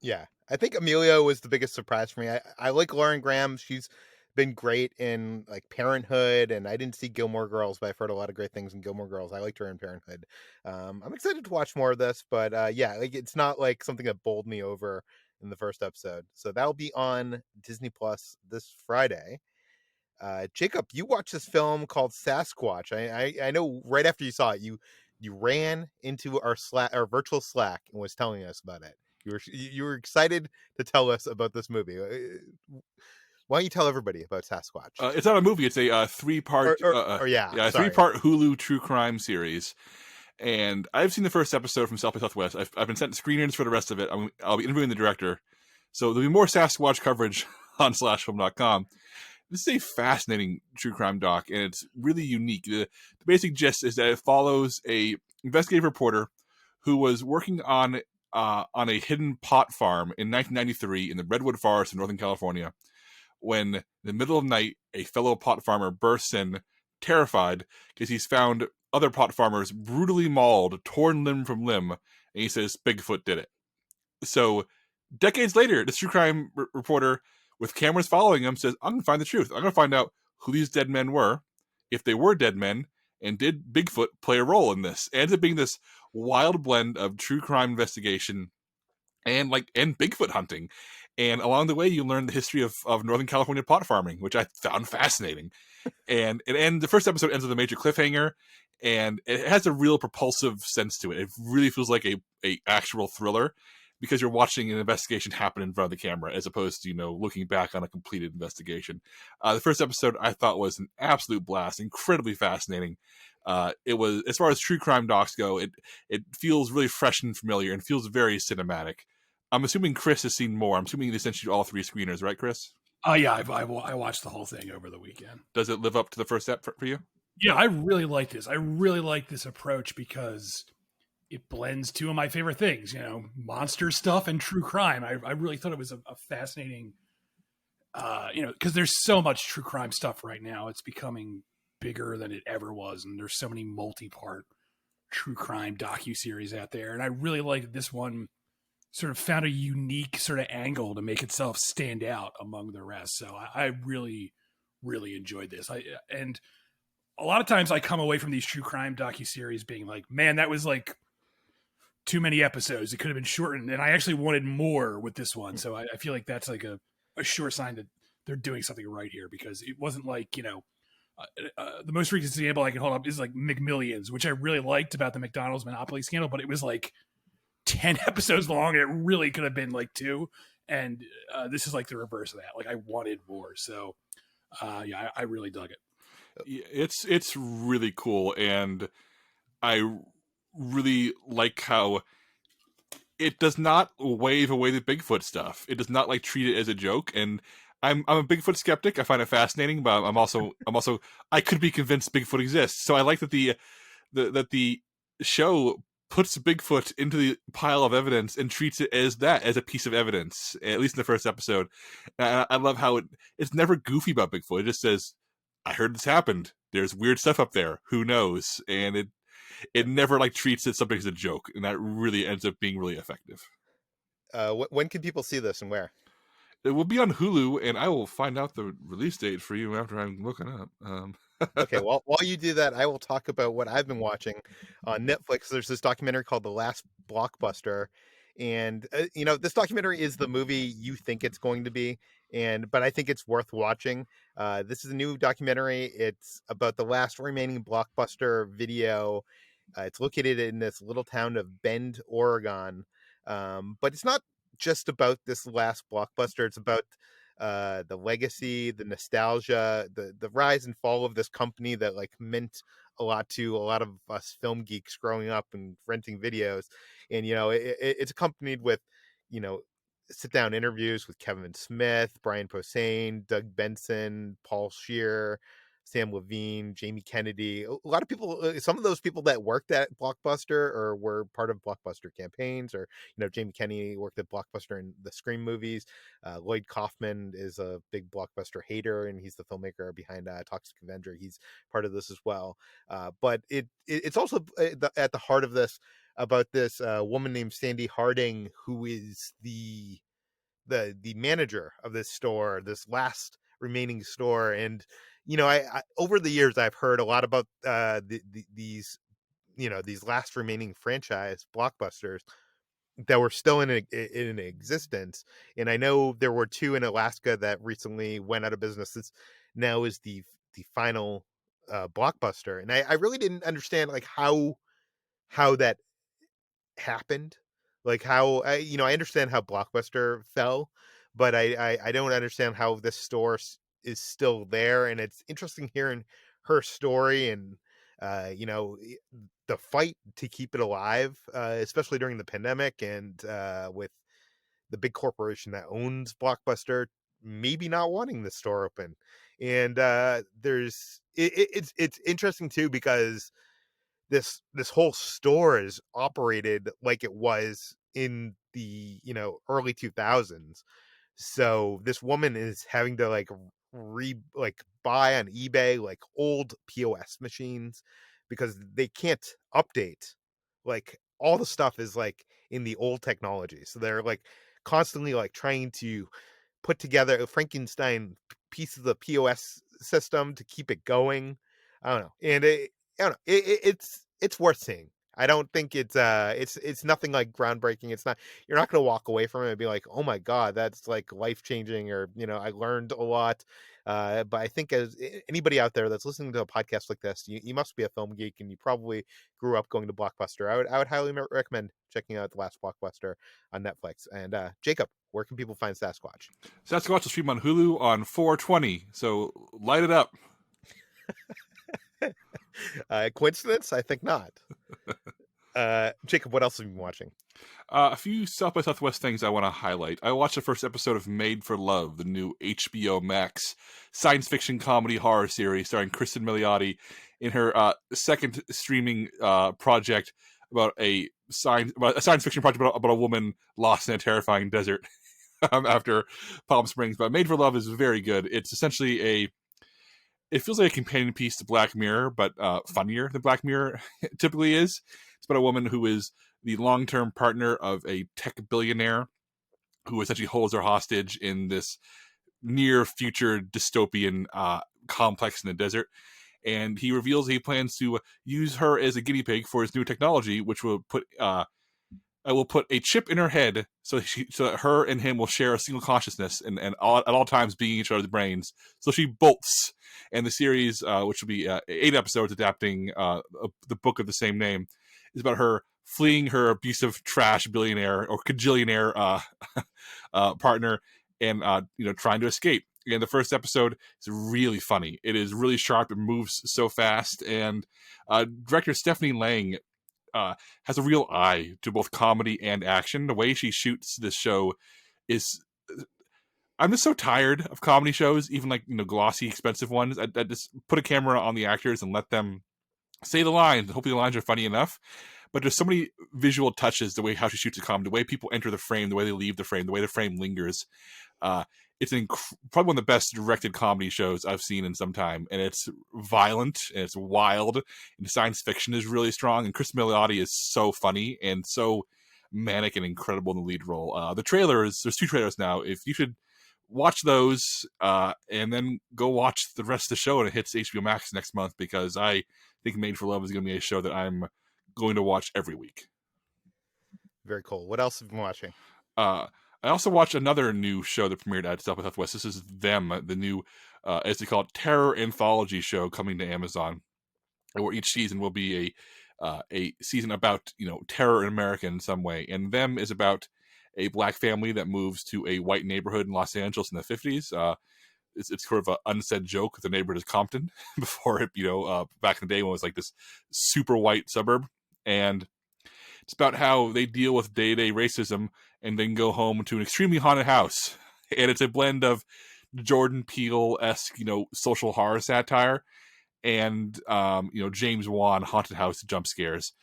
Yeah, I think Emilio was the biggest surprise for me. I like Lauren Graham. She's been great in like Parenthood, and I didn't see Gilmore Girls, but I've heard a lot of great things in Gilmore Girls. I liked her in Parenthood. I'm excited to watch more of this, but yeah, like it's not like something that bowled me over in the first episode. So that'll be on Disney Plus this Friday. Jacob, you watched this film called Sasquatch. I know right after you saw it, you ran into our virtual Slack and was telling us about it. You were excited to tell us about this movie. Why don't you tell everybody about Sasquatch? It's not a movie. It's a three-part, three-part Hulu true crime series. And I've seen the first episode from South by Southwest. I've been sent screeners for the rest of it. I'll be interviewing the director. So there'll be more Sasquatch coverage on slashfilm.com. This is a fascinating true crime doc, and it's really unique. The basic gist is that it follows a investigative reporter who was working on a hidden pot farm in 1993 in the Redwood Forest in Northern California, when in the middle of the night, a fellow pot farmer bursts in, terrified, because he's found other pot farmers brutally mauled, torn limb from limb, and he says Bigfoot did it. So, decades later, this true crime reporter, with cameras following him, says, I'm going to find the truth. I'm going to find out who these dead men were, if they were dead men, and did Bigfoot play a role in this? It ends up being this wild blend of true crime investigation and Bigfoot hunting. And along the way, you learn the history of Northern California pot farming, which I found fascinating. And the first episode ends with a major cliffhanger, and it has a real propulsive sense to it. It really feels like a actual thriller, because you're watching an investigation happen in front of the camera, as opposed to, looking back on a completed investigation. The first episode I thought was an absolute blast, incredibly fascinating. It was, as far as true crime docs go, it feels really fresh and familiar and feels very cinematic. I'm assuming Chris has seen more. I'm assuming they sent you all 3 screeners, right, Chris? Yeah, I watched the whole thing over the weekend. Does it live up to the first step for you? Yeah, I really like this. I really like this approach because it blends 2 of my favorite things, monster stuff and true crime. I really thought it was a fascinating, because there's so much true crime stuff right now. It's becoming bigger than it ever was, and there's so many multi-part true crime docuseries out there. And I really like that this one sort of found a unique sort of angle to make itself stand out among the rest. So I really, really enjoyed this. And a lot of times I come away from these true crime docuseries being like, man, that was like too many episodes. It could have been shortened. And I actually wanted more with this one. So I feel like that's like a sure sign that they're doing something right here, because it wasn't like, the most recent example I can hold up is like McMillions, which I really liked about the McDonald's monopoly scandal, but it was like 10 episodes long, and it really could have been like 2. And this is like the reverse of that. Like, I wanted more. So yeah, I really dug it. It's really cool, and I really like how it does not wave away the Bigfoot stuff. It does not treat it as a joke. And I'm a Bigfoot skeptic. I find it fascinating, but I'm also I could be convinced Bigfoot exists. So I like that the show puts Bigfoot into the pile of evidence and treats it as a piece of evidence, at least in the first episode. And I love how it's never goofy about Bigfoot. It just says, I heard this happened. There's weird stuff up there. Who knows? And it never like treats it something as a joke, and that really ends up being really effective. When can people see this and where? It will be on Hulu, and I will find out the release date for you after I'm looking up. Okay, well, while you do that, I will talk about what I've been watching on Netflix. There's this documentary called The Last Blockbuster, and this documentary is the movie you think it's going to be, but I think it's worth watching. This is a new documentary. It's about the last remaining Blockbuster video. It's located in this little town of Bend, Oregon, but it's not just about this last Blockbuster. It's about the legacy, the nostalgia, the rise and fall of this company that like meant a lot to a lot of us film geeks growing up and renting videos. And it's accompanied with sit down interviews with Kevin Smith, Brian Posehn, Doug Benson, Paul Scheer, Sam Levine, Jamie Kennedy. A lot of people, some of those people that worked at Blockbuster or were part of Blockbuster campaigns, or Jamie Kennedy worked at Blockbuster in the Scream movies. Lloyd Kaufman is a big Blockbuster hater, and he's the filmmaker behind Toxic Avenger. He's part of this as well. But it's also at the heart of this about this woman named Sandy Harding, who is the manager of this store, this last remaining store. And I over the years I've heard a lot about these last remaining franchise Blockbusters that were still in existence. And I know there were two in Alaska that recently went out of business. This now is the final Blockbuster, and I really didn't understand like how that happened, like how I understand how Blockbuster fell, but I don't understand how this store is still there. And it's interesting hearing her story and the fight to keep it alive, especially during the pandemic, and with the big corporation that owns Blockbuster maybe not wanting the store open. And it's interesting too, because this whole store is operated like it was in the early 2000s. So this woman is having to like buy on eBay like old POS machines because they can't update. Like all the stuff is like in the old technology, so they're like constantly like trying to put together a Frankenstein piece of the POS system to keep it going. I don't know. And I don't know. It's worth seeing. I don't think it's nothing like groundbreaking. It's not, you're not going to walk away from it and be like, oh my God, that's like life changing, or I learned a lot. But I think as anybody out there that's listening to a podcast like this, you must be a film geek, and you probably grew up going to Blockbuster. I would highly recommend checking out The Last Blockbuster on Netflix. And Jacob, where can people find Sasquatch? Sasquatch will stream on Hulu on 4/20, so light it up. Coincidence? I think not. Jacob, what else have you been watching? A few South by Southwest things I want to highlight. I watched the first episode of Made for Love, the new HBO Max science fiction comedy horror series starring Kristen Milioti in her second streaming project about a science fiction project about a woman lost in a terrifying desert after Palm Springs. But Made for Love is very good. It's essentially it feels like a companion piece to Black Mirror, but funnier than Black Mirror typically is. It's about a woman who is the long-term partner of a tech billionaire who essentially holds her hostage in this near-future dystopian complex in the desert. And he reveals he plans to use her as a guinea pig for his new technology, which will put a chip in her head so that her and him will share a single consciousness and at all times being each other's brains. So she bolts. And the series, which will be 8 episodes adapting the book of the same name, is about her fleeing her abusive trash billionaire or cajillionaire partner and trying to escape. And the first episode is really funny. It is really sharp. It moves so fast. And director Stephanie Lang has a real eye to both comedy and action. The way she shoots this show is... I'm just so tired of comedy shows, even like glossy, expensive ones. I just put a camera on the actors and let them say the lines. Hopefully the lines are funny enough. But there's so many visual touches, the way how she shoots a comedy, the way people enter the frame, the way they leave the frame, the way the frame lingers. it's probably one of the best directed comedy shows I've seen in some time, and it's violent and it's wild, and the science fiction is really strong, and Chris Milioti is so funny and so manic and incredible in the lead role. The trailers, there's 2 trailers now. If you should watch those and then go watch the rest of the show, and it hits HBO Max next month, because I think Made for Love is going to be a show that I'm going to watch every week. Very cool. What else have you been watching? I also watched another new show that premiered at South by Southwest. This is Them, the new, as they call it, terror anthology show coming to Amazon, where each season will be a season about, terror in America in some way. And Them is about a black family that moves to a white neighborhood in Los Angeles in the 50s. It's sort of an unsaid joke. The neighborhood is Compton before it, back in the day when it was like this super white suburb. And it's about how they deal with day-to-day racism and then go home to an extremely haunted house. And it's a blend of Jordan Peele-esque, social horror satire and, James Wan haunted house jump scares.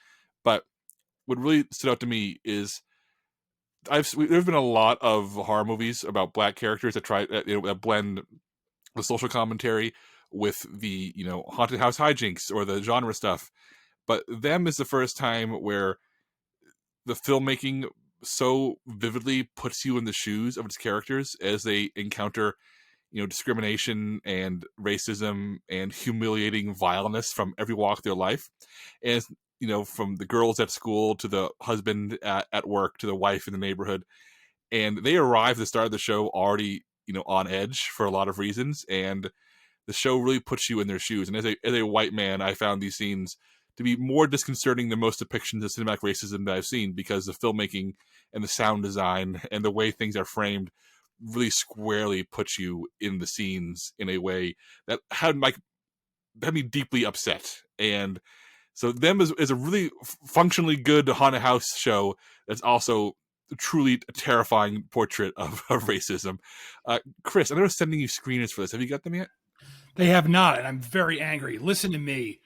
But what really stood out to me is there's been a lot of horror movies about black characters that try that blend the social commentary with the, haunted house hijinks or the genre stuff. But Them is the first time where the filmmaking so vividly puts you in the shoes of its characters as they encounter, discrimination and racism and humiliating vileness from every walk of their life. And, from the girls at school to the husband at work to the wife in the neighborhood. And they arrive at the start of the show already, on edge for a lot of reasons. And the show really puts you in their shoes. And as a white man, I found these scenes to be more disconcerting than most depictions of cinematic racism that I've seen, because the filmmaking and the sound design and the way things are framed really squarely puts you in the scenes in a way that had me deeply upset. And so Them is a really functionally good haunted house show that's also truly a terrifying portrait of racism. Chris, I'm sending you screeners for this. Have you got them yet? They have not, and I'm very angry. Listen to me.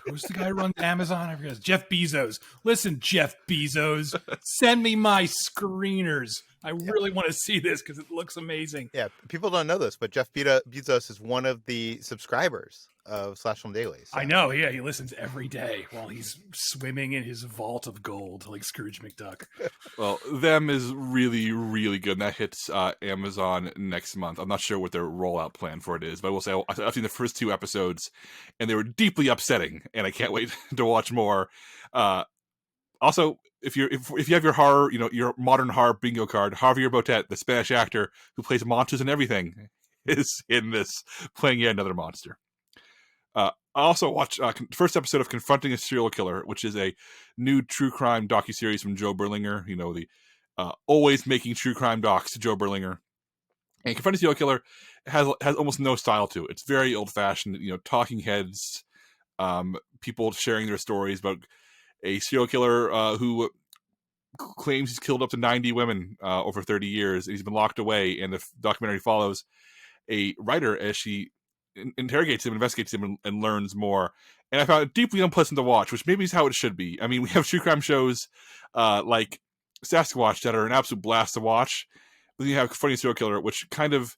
Who's the guy who runs Amazon? I forget. Jeff Bezos. Listen, Jeff Bezos, send me my screeners. I really want to see this because it looks amazing. Yeah, people don't know this, but Jeff Bezos is one of the subscribers of Slash Film Daily. So. I know, yeah, he listens every day while he's swimming in his vault of gold like Scrooge McDuck. Well, Them is really, really good, and that hits Amazon next month. I'm not sure what their rollout plan for it is, but I will say I've seen the first 2 episodes, and they were deeply upsetting, and I can't wait to watch more. Also, if you have your horror, your modern horror bingo card, Javier Botet, the Spanish actor who plays monsters and everything, is in this, playing yet another monster. I also watched first episode of Confronting a Serial Killer, which is a new true crime docuseries from Joe Berlinger. The always making true crime docs, Joe Berlinger. And Confronting a Serial Killer has almost no style to it. It's very old fashioned. Talking heads, people sharing their stories about a serial killer who claims he's killed up to 90 women over 30 years. And he's been locked away, and the documentary follows a writer as she interrogates him, investigates him, and learns more. And I found it deeply unpleasant to watch, which maybe is how it should be. I mean, we have true crime shows like Sasquatch that are an absolute blast to watch. But then you have Funny Serial Killer, which kind of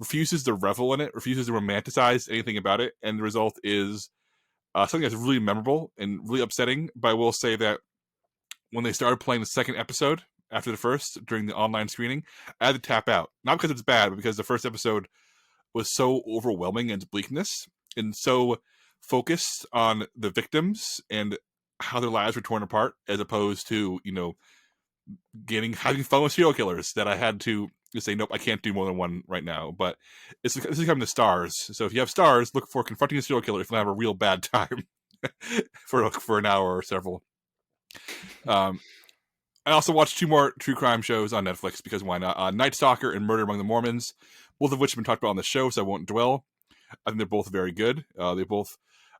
refuses to revel in it, refuses to romanticize anything about it. And the result is something that's really memorable and really upsetting. But I will say that when they started playing the second episode after the first during the online screening, I had to tap out. Not because it's bad, but because the first episode was so overwhelming in its bleakness and so focused on the victims and how their lives were torn apart, as opposed to, having fun with serial killers, that I had to say, nope, I can't do more than one right now. But this is becoming the stars. So if you have stars, look for Confronting a Serial Killer if you have a real bad time for an hour or several. I also watched 2 more true crime shows on Netflix, because why not? Night Stalker and Murder Among the Mormons, both of which have been talked about on the show, so I won't dwell. I think they're both very good. They both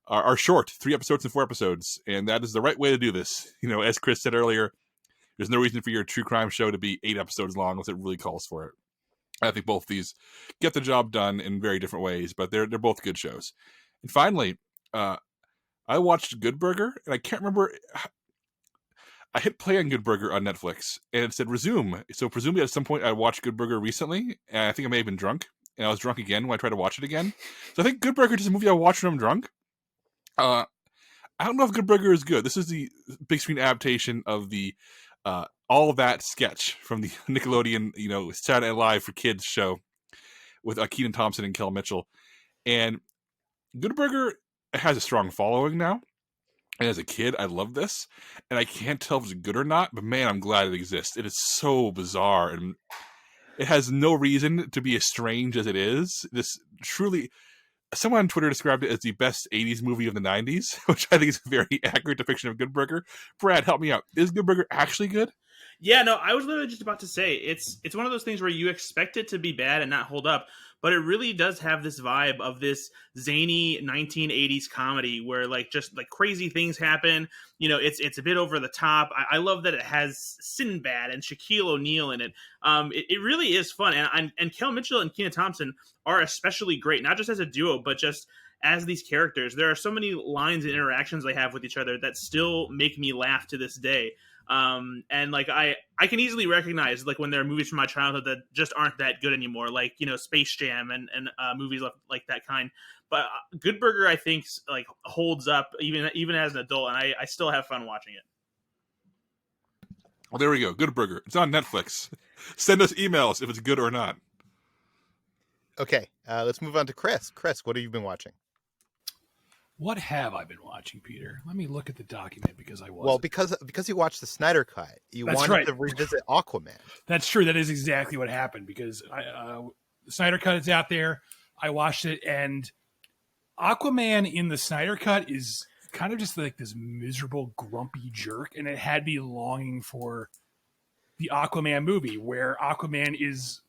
are short, 3 episodes and 4 episodes, and that is the right way to do this. As Chris said earlier, there's no reason for your true crime show to be 8 episodes long unless it really calls for it. I think both of these get the job done in very different ways, but they're both good shows. And finally, I watched Good Burger, and I can't remember. I hit play on Good Burger on Netflix, and it said resume. So presumably at some point I watched Good Burger recently, and I think I may have been drunk, and I was drunk again when I tried to watch it again. So I think Good Burger is a movie I watched when I'm drunk. I don't know if Good Burger is good. This is the big screen adaptation of the All of That sketch from the Nickelodeon, Saturday Night Live for Kids show with Keaton Thompson and Kel Mitchell. And Good Burger has a strong following now. And as a kid, I loved this. And I can't tell if it's good or not, but man, I'm glad it exists. It is so bizarre. And it has no reason to be as strange as it is. This truly... Someone on Twitter described it as the best 80s movie of the 90s, which I think is a very accurate depiction of Good Burger. Brad, help me out. Is Good Burger actually good? Yeah, no, I was literally just about to say it's one of those things where you expect it to be bad and not hold up, but it really does have this vibe of this zany 1980s comedy where just crazy things happen. It's a bit over the top. I love that it has Sinbad and Shaquille O'Neal in it. It really is fun, and Kel Mitchell and Keaton Thompson are especially great, not just as a duo, but just as these characters. There are so many lines and interactions they have with each other that still make me laugh to this day. And I can easily recognize when there are movies from my childhood that just aren't that good anymore, Space Jam and movies like that kind. But Good Burger, I think, holds up even as an adult, and I still have fun watching it. Well, there we go. Good Burger. It's on Netflix. Send us emails if it's good or not. Okay, let's move on to Chris. Chris, what have you been watching? What have I been watching, Peter? Let me look at the document because I was. Well, because you watched the Snyder Cut, you That's wanted right. to revisit Aquaman. That's true. That is exactly what happened because the Snyder Cut is out there. I watched it, and Aquaman in the Snyder Cut is kind of just this miserable, grumpy jerk, and it had me longing for the Aquaman movie where Aquaman is,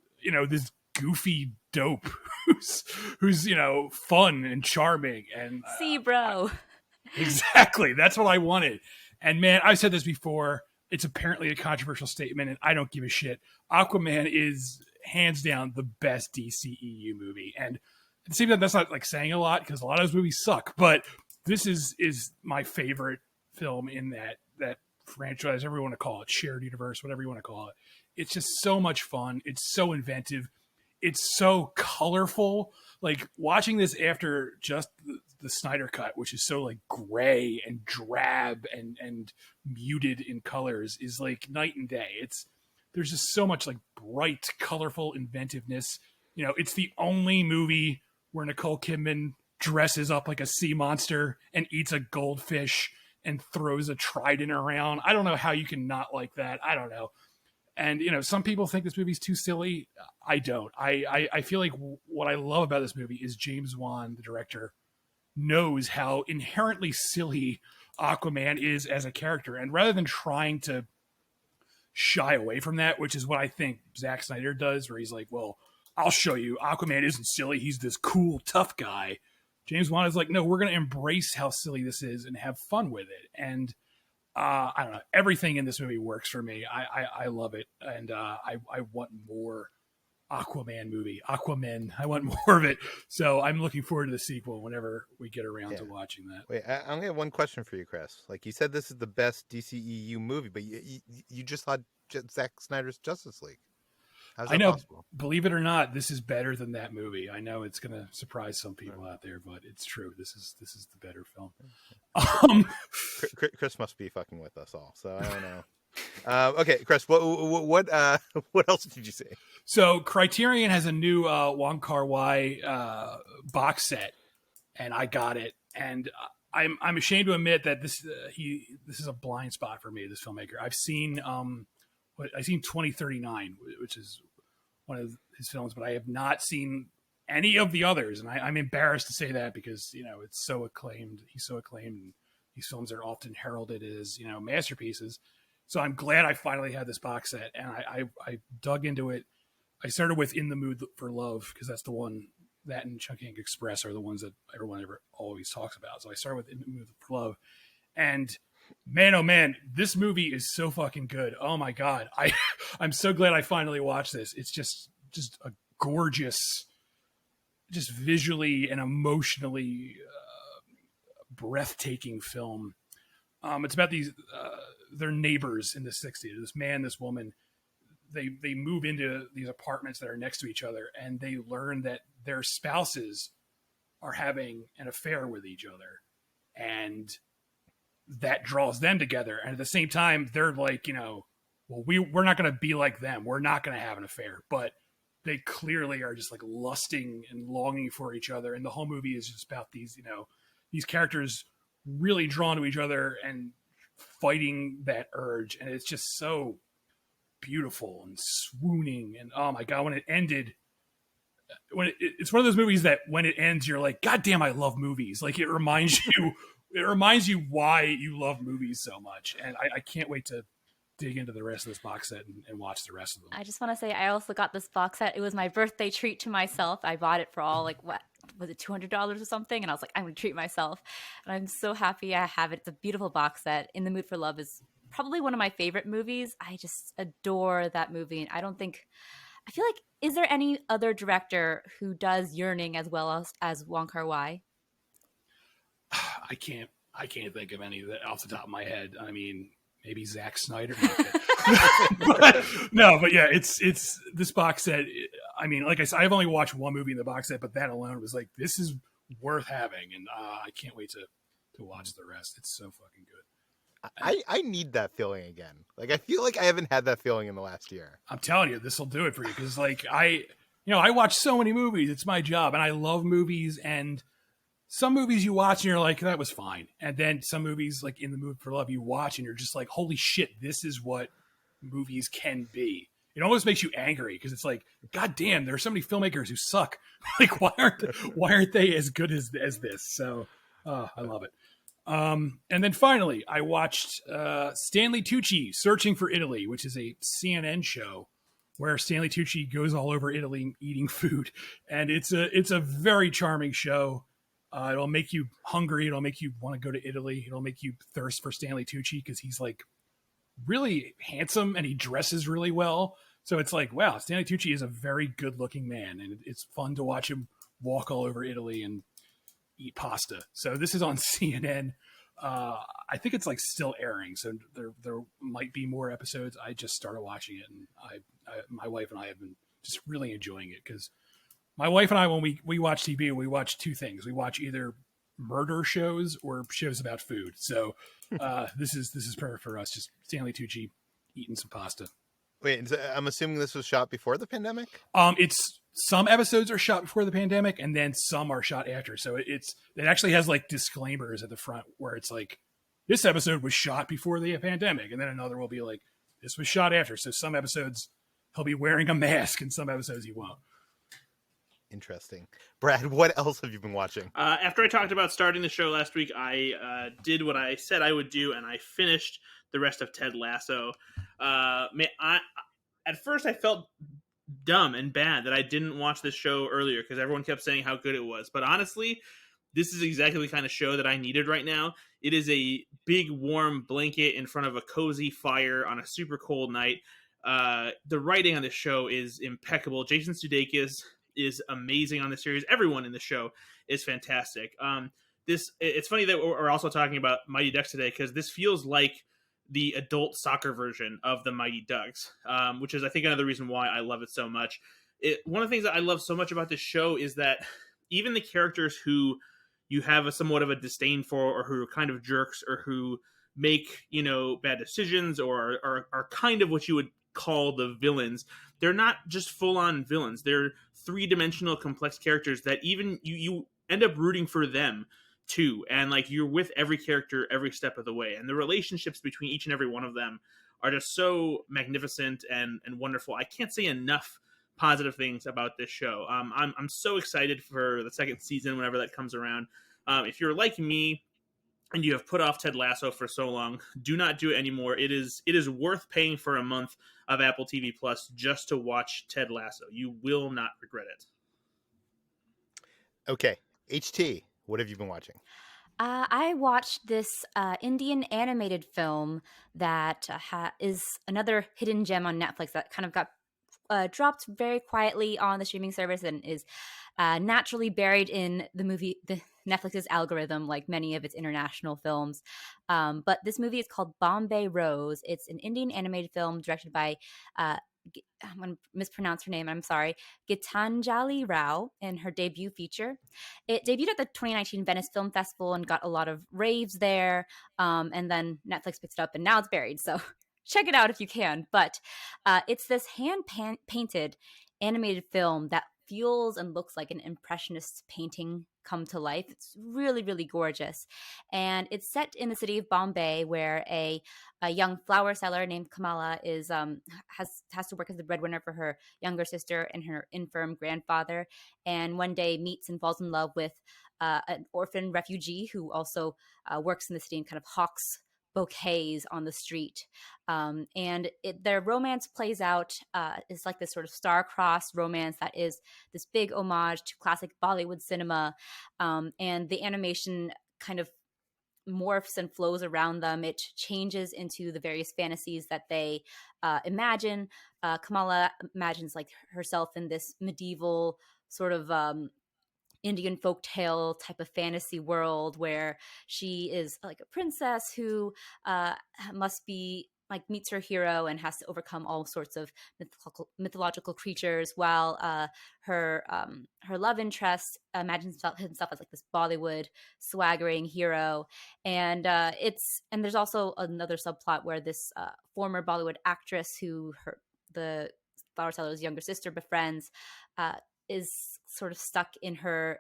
this goofy dope who's fun and charming and See, bro. Exactly. That's what I wanted. And man, I've said this before. It's apparently a controversial statement, and I don't give a shit. Aquaman is hands down the best DCEU movie. And it seems that that's not saying a lot because a lot of those movies suck, but this is my favorite film in that franchise, whatever you want to call it, shared universe, whatever you want to call it. It's just so much fun. It's so inventive. It's so colorful. Watching this after just the Snyder Cut, which is so gray and drab and muted in colors, is night and day. There's just so much bright, colorful inventiveness. It's the only movie where Nicole Kidman dresses up like a sea monster and eats a goldfish and throws a trident around. I don't know how you can not like that. I don't know. And, some people think this movie's too silly. I don't. I feel like what I love about this movie is James Wan, the director, knows how inherently silly Aquaman is as a character. And rather than trying to shy away from that, which is what I think Zack Snyder does, where he's well, I'll show you. Aquaman isn't silly. He's this cool, tough guy. James Wan is no, we're going to embrace how silly this is and have fun with it. And I don't know. Everything in this movie works for me. I love it. And I want more Aquaman movie. Aquaman. I want more of it. So I'm looking forward to the sequel whenever we get around to watching that. Wait, I only have one question for you, Chris. You said this is the best DCEU movie, but you just saw Zack Snyder's Justice League. How's that I know. possible? Believe it or not, this is better than that movie. I know it's going to surprise some people out there, but it's true. This is the better film. Chris must be fucking with us all, so I don't know. Okay, Chris, what else did you see? So Criterion has a new Wong Kar-wai box set, and I got it. And I'm ashamed to admit that this is a blind spot for me, this filmmaker. I've seen 2039, which is one of his films, but I have not seen any of the others, and I'm embarrassed to say that because it's so acclaimed. He's so acclaimed, and these films are often heralded as masterpieces. So I'm glad I finally had this box set, and I dug into it. I started with In the Mood for Love because that's the one, that and Chungking Express are the ones that everyone always talks about. So I started with In the Mood for Love, and man, oh man, this movie is so fucking good. Oh my God. I'm so glad I finally watched this. It's just a gorgeous, just visually and emotionally breathtaking film. It's about these they're neighbors in the 60s. This man, this woman, they move into these apartments that are next to each other, and they learn that their spouses are having an affair with each other, and that draws them together. And at the same time, they're like, well, we're not going to be like them. We're not going to have an affair, but they clearly are just like lusting and longing for each other. And the whole movie is just about these characters really drawn to each other and fighting that urge. And it's just so beautiful and swooning. And oh my God, when it ended, it's one of those movies that when it ends, you're like, God damn, I love movies. Like it reminds you why you love movies so much. And I can't wait to dig into the rest of this box set and watch the rest of them. I just want to say I also got this box set. It was my birthday treat to myself. I bought it for all like, what was it, $200 or something? And I was like, I'm going to treat myself. And I'm so happy I have it. It's a beautiful box set. In the Mood for Love is probably one of my favorite movies. I just adore that movie. And I feel like, is there any other director who does Yearning as well as Wong Kar-wai? I can't think of any that off the top of my head. I mean, maybe Zack Snyder. but yeah, it's this box set. I mean, like I said, I've only watched one movie in the box set, but that alone was like, this is worth having. And I can't wait to watch the rest. It's so fucking good. I need that feeling again. Like, I feel like I haven't had that feeling in the last year. I'm telling you, this will do it for you. Cause like I watch so many movies. It's my job and I love movies, and some movies you watch and you're like, that was fine. And then some movies like In the Mood for Love you watch and you're just like, holy shit, this is what movies can be. It almost makes you angry because it's like, God damn, there are so many filmmakers who suck. Like, why aren't they as good as this? So I love it. And then finally, I watched Stanley Tucci, Searching for Italy, which is a CNN show where Stanley Tucci goes all over Italy eating food. And it's a very charming show. It'll make you hungry. It'll make you want to go to Italy. It'll make you thirst for Stanley Tucci because he's like really handsome and he dresses really well. So it's like, wow, Stanley Tucci is a very good looking man, and it's fun to watch him walk all over Italy and eat pasta. So this is on CNN. I think it's like still airing. So there might be more episodes. I just started watching it, and my wife and I have been just really enjoying it because my wife and I, when we watch TV, we watch two things. We watch either murder shows or shows about food. So this is perfect for us. Just Stanley Tucci eating some pasta. Wait, I'm assuming this was shot before the pandemic? It's some episodes are shot before the pandemic, and then some are shot after. So it actually has like disclaimers at the front where it's like, this episode was shot before the pandemic, and then another will be like, this was shot after. So some episodes he'll be wearing a mask, and some episodes he won't. Interesting. Brad, what else have you been watching? After I talked about starting the show last week, I did what I said I would do, and I finished the rest of Ted Lasso. At first I felt dumb and bad that I didn't watch this show earlier because everyone kept saying how good it was. But honestly, this is exactly the kind of show that I needed right now. It is a big warm blanket in front of a cozy fire on a super cold night. The writing on this show is impeccable. Jason Sudeikis is amazing on the series. Everyone in the show is fantastic. It's funny that we're also talking about Mighty Ducks today because this feels like the adult soccer version of the Mighty Ducks, which is, I think, another reason why I love it so much. One of the things that I love so much about this show is that even the characters who you have somewhat of a disdain for, or who are kind of jerks, or who make, bad decisions, or are kind of what you would call the villains, they're not just full-on villains. They're three-dimensional complex characters that even you end up rooting for them too, and like you're with every character every step of the way, and the relationships between each and every one of them are just so magnificent and wonderful. I can't say enough positive things about this show. I'm so excited for the second season whenever that comes around. If you're like me and you have put off Ted Lasso for so long, do not do it anymore. It is worth paying for a month of Apple TV Plus just to watch Ted Lasso. You will not regret it. Okay, HT, what have you been watching? I watched this Indian animated film that is another hidden gem on Netflix that kind of got dropped very quietly on the streaming service and is naturally buried in the Netflix's algorithm, like many of its international films. But this movie is called Bombay Rose. It's an Indian animated film directed by I'm going to mispronounce her name, I'm sorry, Gitanjali Rao, in her debut feature. It debuted at the 2019 Venice Film Festival and got a lot of raves there. And then Netflix picked it up and now it's buried. So check it out if you can. But it's this hand-painted animated film that feels and looks like an impressionist painting come to life. It's really, really gorgeous. And it's set in the city of Bombay, where a young flower seller named Kamala is has to work as the breadwinner for her younger sister and her infirm grandfather, and one day meets and falls in love with an orphan refugee who also works in the city and kind of hawks bouquets on the street. And their romance plays out. It's like this sort of star-crossed romance that is this big homage to classic Bollywood cinema. And the animation kind of morphs and flows around them. It changes into the various fantasies that they imagine. Kamala imagines like herself in this medieval sort of Indian folktale type of fantasy world where she is like a princess who must be like meets her hero and has to overcome all sorts of mythological creatures, while her love interest imagines himself as like this Bollywood swaggering hero. And there's also another subplot where this former Bollywood actress who the flower seller's younger sister befriends is sort of stuck in her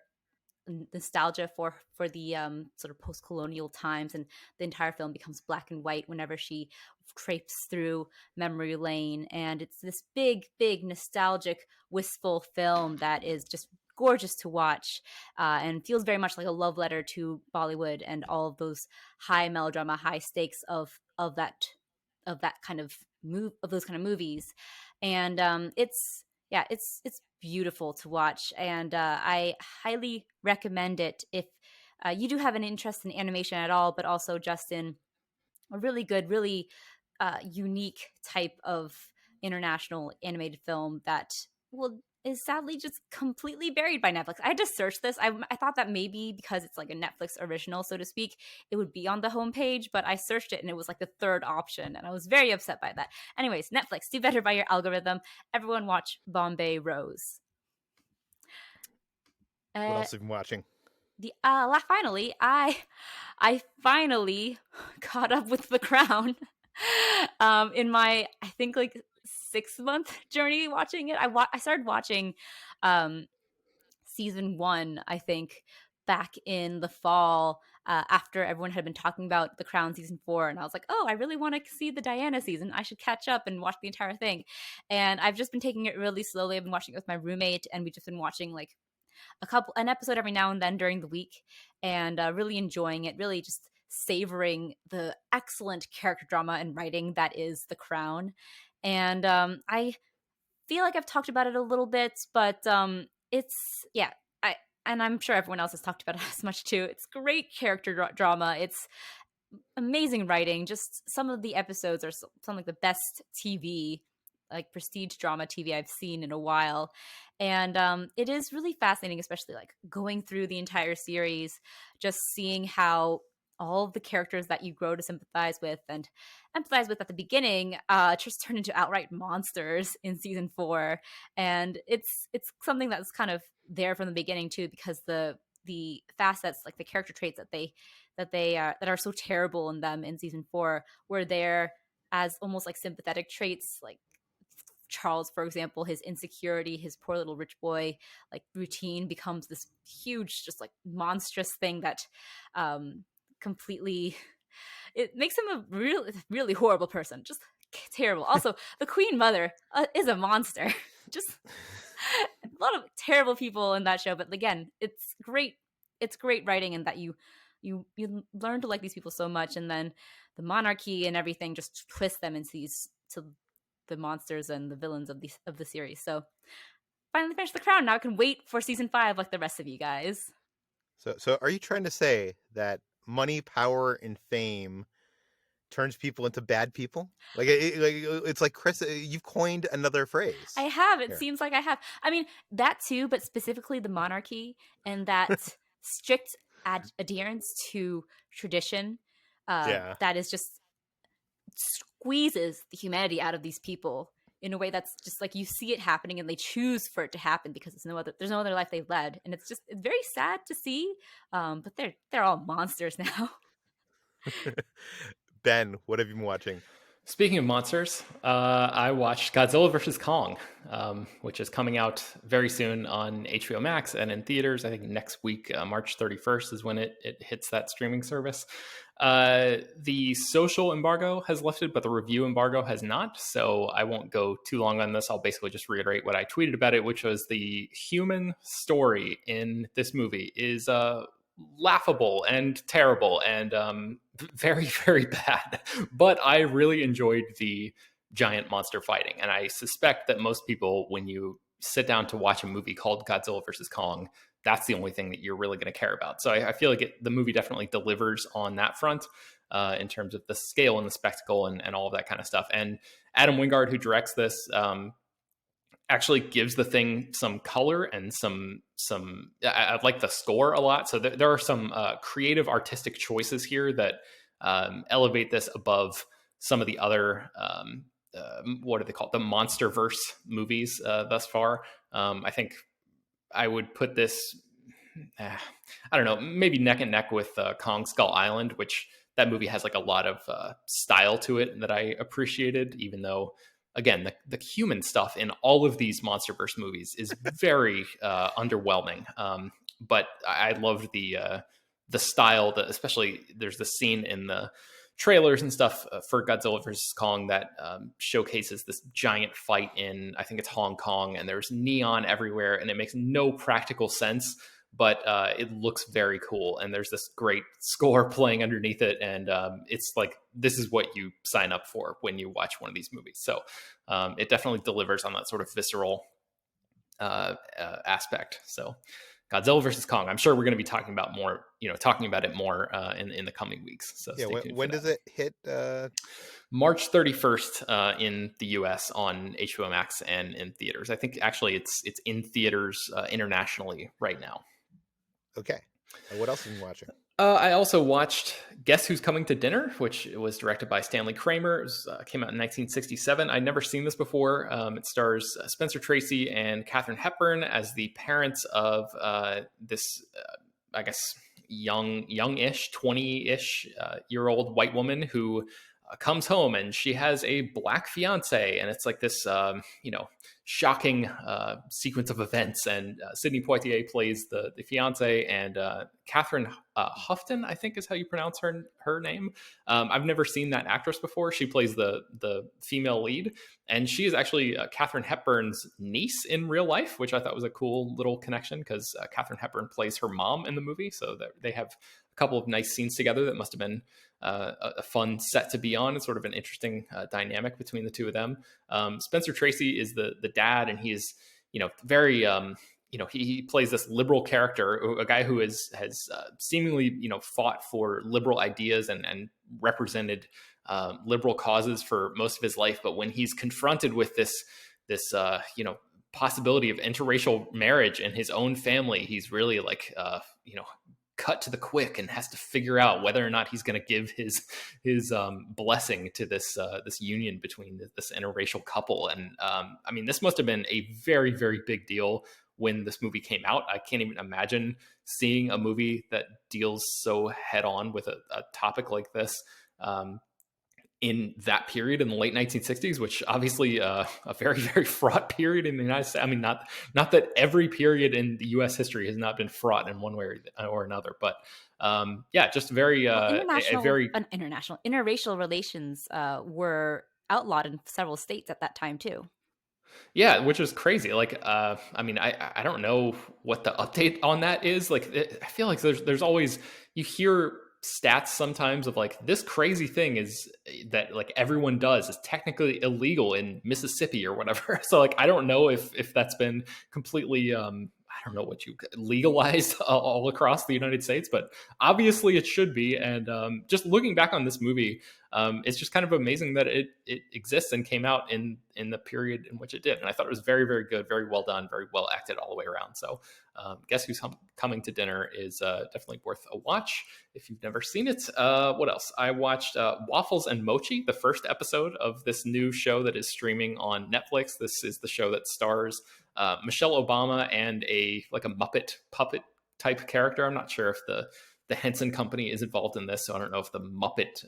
nostalgia for the sort of post-colonial times, and the entire film becomes black and white whenever she traipses through memory lane. And it's this big nostalgic wistful film that is just gorgeous to watch, and feels very much like a love letter to Bollywood and all of those high melodrama, high stakes of that kind of those kind of movies. And it's beautiful to watch, and I highly recommend it if you do have an interest in animation at all, but also just in a really good, really unique type of international animated film that is sadly just completely buried by Netflix. I had to search this. I thought that maybe because it's like a Netflix original, so to speak, it would be on the homepage, but I searched it and it was like the third option, and I was very upset by that. Anyways, Netflix, do better by your algorithm. Everyone watch Bombay Rose. What else have you been watching? Finally, I finally caught up with The Crown in my, I think, like 6-month journey watching it. I started watching season 1, I think, back in the fall, after everyone had been talking about The Crown season 4, and I was like, oh, I really want to see the Diana season. I should catch up and watch the entire thing. And I've just been taking it really slowly. I've been watching it with my roommate, and we've just been watching like an episode every now and then during the week, and really enjoying it, really just savoring the excellent character drama and writing that is The Crown. And I feel like I've talked about it a little bit, but and I'm sure everyone else has talked about it as much too. It's great character drama. It's amazing writing. Just some of the episodes are some like the best TV, like prestige drama TV I've seen in a while. And it is really fascinating, especially like going through the entire series, just seeing how all of the characters that you grow to sympathize with and empathize with at the beginning just turn into outright monsters in season 4. And it's something that's kind of there from the beginning too, because the facets, like the character traits that are so terrible in them in season 4 were there as almost like sympathetic traits. Like Charles, for example, his insecurity, his poor little rich boy like routine becomes this huge, just like monstrous thing that completely, it makes him a really, really horrible person. Just terrible. Also, the Queen Mother is a monster. Just a lot of terrible people in that show. But again, it's great. It's great writing, and that you learn to like these people so much, and then the monarchy and everything just twist them into the monsters and the villains of the series. So finally finished The Crown. Now I can wait for season 5 like the rest of you guys. So are you trying to say that money, power, and fame turns people into bad people. It's like Chris, you've coined another phrase. I have. It here. seems like I have. I mean, that too, but specifically the monarchy and that strict adherence to tradition Yeah. that is just squeezes the humanity out of these people in a way that's just like you see it happening and they choose for it to happen because there's no other life they've led, and it's very sad to see, but they're all monsters now. Ben, what have you been watching? Speaking of monsters, I watched Godzilla vs. Kong, which is coming out very soon on HBO Max and in theaters. I think next week, March 31st, is when it hits that streaming service. The social embargo has lifted, but the review embargo has not. So I won't go too long on this. I'll basically just reiterate what I tweeted about it, which was the human story in this movie is laughable and terrible and very, very bad. But I really enjoyed the giant monster fighting. And I suspect that most people, when you sit down to watch a movie called Godzilla vs. Kong, that's the only thing that you're really going to care about. So I feel like the movie definitely delivers on that front in terms of the scale and the spectacle and all of that kind of stuff. And Adam Wingard, who directs this, actually gives the thing some color and some I like the score a lot. So there are some creative artistic choices here that elevate this above some of the other what are they called, the MonsterVerse movies thus far. I think I would put this I don't know, maybe neck and neck with Kong Skull Island, which that movie has like a lot of style to it that I appreciated, even though again, the human stuff in all of these MonsterVerse movies is very underwhelming. But I loved the style, especially there's the scene in the trailers and stuff for Godzilla vs. Kong that showcases this giant fight in, I think it's Hong Kong, and there's neon everywhere, and it makes no practical sense, but it looks very cool, and there's this great score playing underneath it, and it's like, this is what you sign up for when you watch one of these movies. So it definitely delivers on that sort of visceral aspect. So Godzilla versus Kong, I'm sure we're going to be talking about it more in the coming weeks. So yeah, when does it hit? March 31st in the US on HBO Max and in theaters. I think actually it's in theaters internationally right now. Okay. What else have you been watching? I also watched Guess Who's Coming to Dinner, which was directed by Stanley Kramer. It came out in 1967. I'd never seen this before. It stars Spencer Tracy and Katharine Hepburn as the parents of this, I guess, youngish, 20-ish year old white woman who comes home and she has a black fiance, and it's like this, shocking sequence of events. And Sidney Poitier plays the fiance, and Catherine Houghton, I think is how you pronounce her name. I've never seen that actress before. She plays the female lead, and she is actually Katharine Hepburn's niece in real life, which I thought was a cool little connection because Katharine Hepburn plays her mom in the movie, so that they have a couple of nice scenes together that must have been a fun set to be on. It's sort of an interesting dynamic between the two of them. Spencer Tracy is the dad, and he is, very, he plays this liberal character, a guy who has seemingly, fought for liberal ideas and represented liberal causes for most of his life. But when he's confronted with this possibility of interracial marriage in his own family, he's really like, cut to the quick and has to figure out whether or not he's going to give his blessing to this union between this interracial couple. And this must have been a very, very big deal when this movie came out. I can't even imagine seeing a movie that deals so head on with a topic like this in that period in the late 1960s, which obviously a very, very fraught period in the United States. Not that every period in the U.S. history has not been fraught in one way or another, but just very, interracial relations were outlawed in several states at that time too. Yeah, which is crazy. Like, I don't know what the update on that is. Like, I feel like there's always, you hear stats sometimes of like, this crazy thing is that like everyone does is technically illegal in Mississippi or whatever. So like, I don't know if that's been completely don't know what you legalized all across the United States, but obviously it should be. And just looking back on this movie, it's just kind of amazing that it exists and came out in the period in which it did. And I thought it was very, very good, very well done, very well acted all the way around. So Guess Who's Coming to Dinner is definitely worth a watch if you've never seen it. What else? I watched Waffles and Mochi, the first episode of this new show that is streaming on Netflix. This is the show that stars Michelle Obama and a Muppet puppet type character. I'm not sure if the Henson Company is involved in this, so I don't know if the Muppet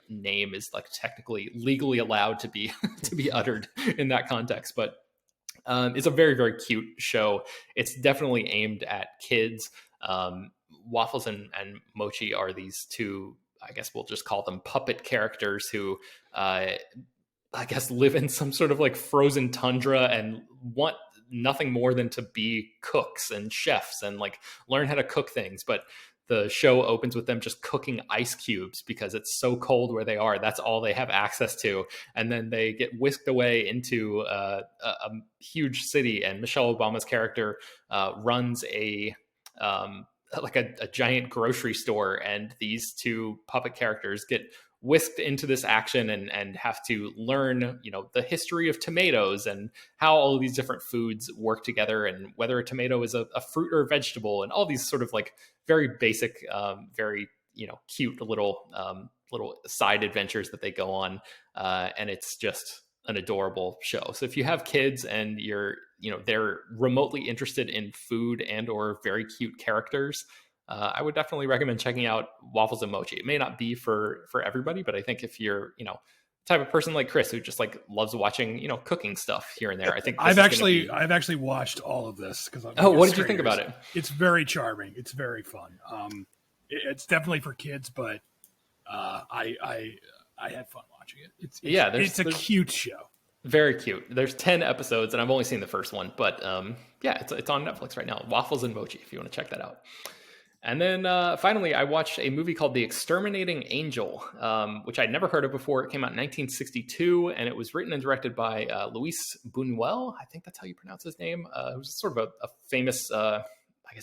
name is technically legally allowed to be to be uttered in that context. But it's a very, very cute show. It's definitely aimed at kids. Waffles and Mochi are these two, I guess we'll just call them puppet characters who I guess live in some sort of frozen tundra and want nothing more than to be cooks and chefs and learn how to cook things. But the show opens with them just cooking ice cubes because it's so cold where they are. That's all they have access to. And then they get whisked away into a huge city. And Michelle Obama's character runs a giant grocery store. And these two puppet characters get whisked into this action and have to learn, the history of tomatoes and how all of these different foods work together and whether a tomato is a fruit or a vegetable and all these sort of very basic, very, cute little side adventures that they go on. And it's just an adorable show. So if you have kids and they're remotely interested in food and or very cute characters, I would definitely recommend checking out Waffles and Mochi. It may not be for everybody, but I think if you're, type of person like Chris who just loves watching, cooking stuff here and there, I think I've actually watched all of this because what did you think about it? It's very charming. It's very fun. It's definitely for kids, but I had fun watching it. It's a cute show. Very cute. There's 10 episodes, and I've only seen the first one, but it's on Netflix right now. Waffles and Mochi, if you want to check that out. And then finally, I watched a movie called The Exterminating Angel, which I'd never heard of before. It came out in 1962, and it was written and directed by Luis Buñuel. I think that's how you pronounce his name. He was sort of a famous,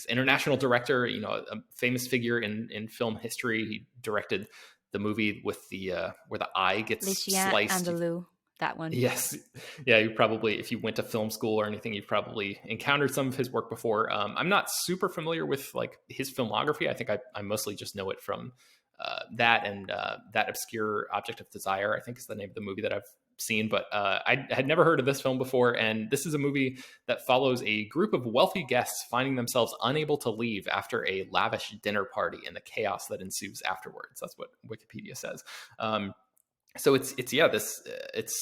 international director, a famous figure in film history. He directed the movie with where the eye gets sliced. Andalou. That one. Yes. Yeah, you probably, if you went to film school or anything, you've probably encountered some of his work before. I'm not super familiar with his filmography. I think I mostly just know it from that and That Obscure Object of Desire, I think is the name of the movie that I've seen. But I had never heard of this film before. And this is a movie that follows a group of wealthy guests finding themselves unable to leave after a lavish dinner party and the chaos that ensues afterwards. That's what Wikipedia says. So it's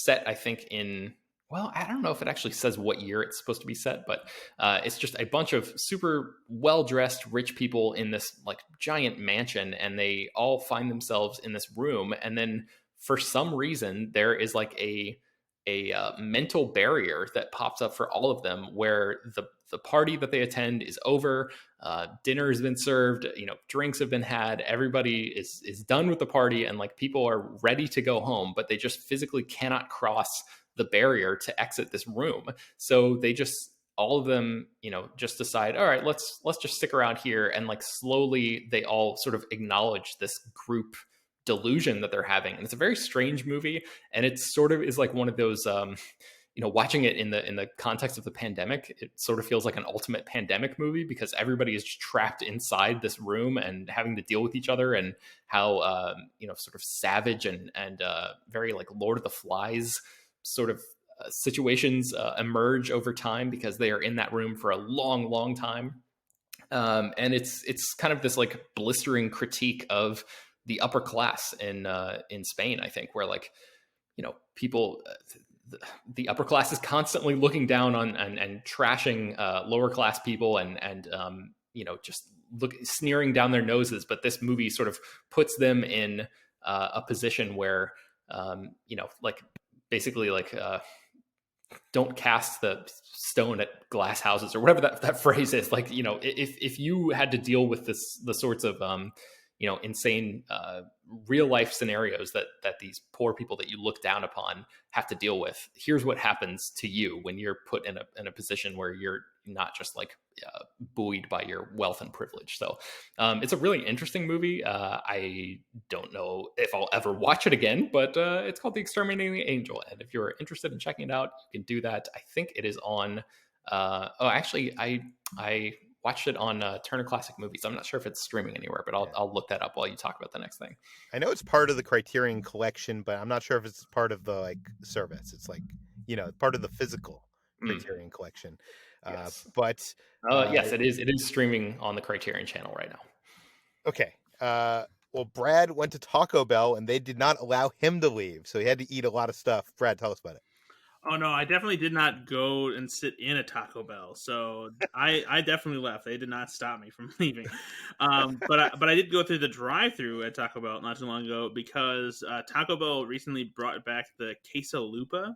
set, I think, in, well, I don't know if it actually says what year it's supposed to be set, but it's just a bunch of super well-dressed rich people in this giant mansion, and they all find themselves in this room. And then for some reason, there is a mental barrier that pops up for all of them, where the party that they attend is over, dinner has been served, drinks have been had, everybody is done with the party, and people are ready to go home, but they just physically cannot cross the barrier to exit this room. So they just, all of them, just decide, all right, let's just stick around here. And slowly they all sort of acknowledge this group delusion that they're having. And it's a very strange movie. And it sort of is one of those, watching it in the context of the pandemic, it sort of feels like an ultimate pandemic movie because everybody is just trapped inside this room and having to deal with each other, and how, sort of savage and very Lord of the Flies sort of situations emerge over time because they are in that room for a long, long time. And it's kind of this blistering critique of the upper class in Spain, I think, where people, the upper class is constantly looking down on and trashing lower class people and just sneering down their noses. But this movie sort of puts them in a position where basically don't cast the stone at glass houses, or whatever that phrase is. If you had to deal with the sorts of insane real life scenarios that these poor people that you look down upon have to deal with. Here's what happens to you when you're put in a position where you're not just like buoyed by your wealth and privilege. So it's a really interesting movie. I don't know if I'll ever watch it again, but it's called The Exterminating Angel. And if you're interested in checking it out, you can do that. I think it is on, I watched it on Turner Classic Movies. I'm not sure if it's streaming anywhere, but I'll look that up while you talk about the next thing. I know it's part of the Criterion Collection, but I'm not sure if it's part of the like service. It's like, part of the physical Criterion Collection. Yes. But yes, it is. It is streaming on the Criterion channel right now. Okay. Well, Brad went to Taco Bell and they did not allow him to leave, so he had to eat a lot of stuff. Brad, tell us about it. Oh no, I definitely did not go and sit in a Taco Bell. So I definitely left. They did not stop me from leaving. But I did go through the drive-through at Taco Bell not too long ago because Taco Bell recently brought back the quesalupa.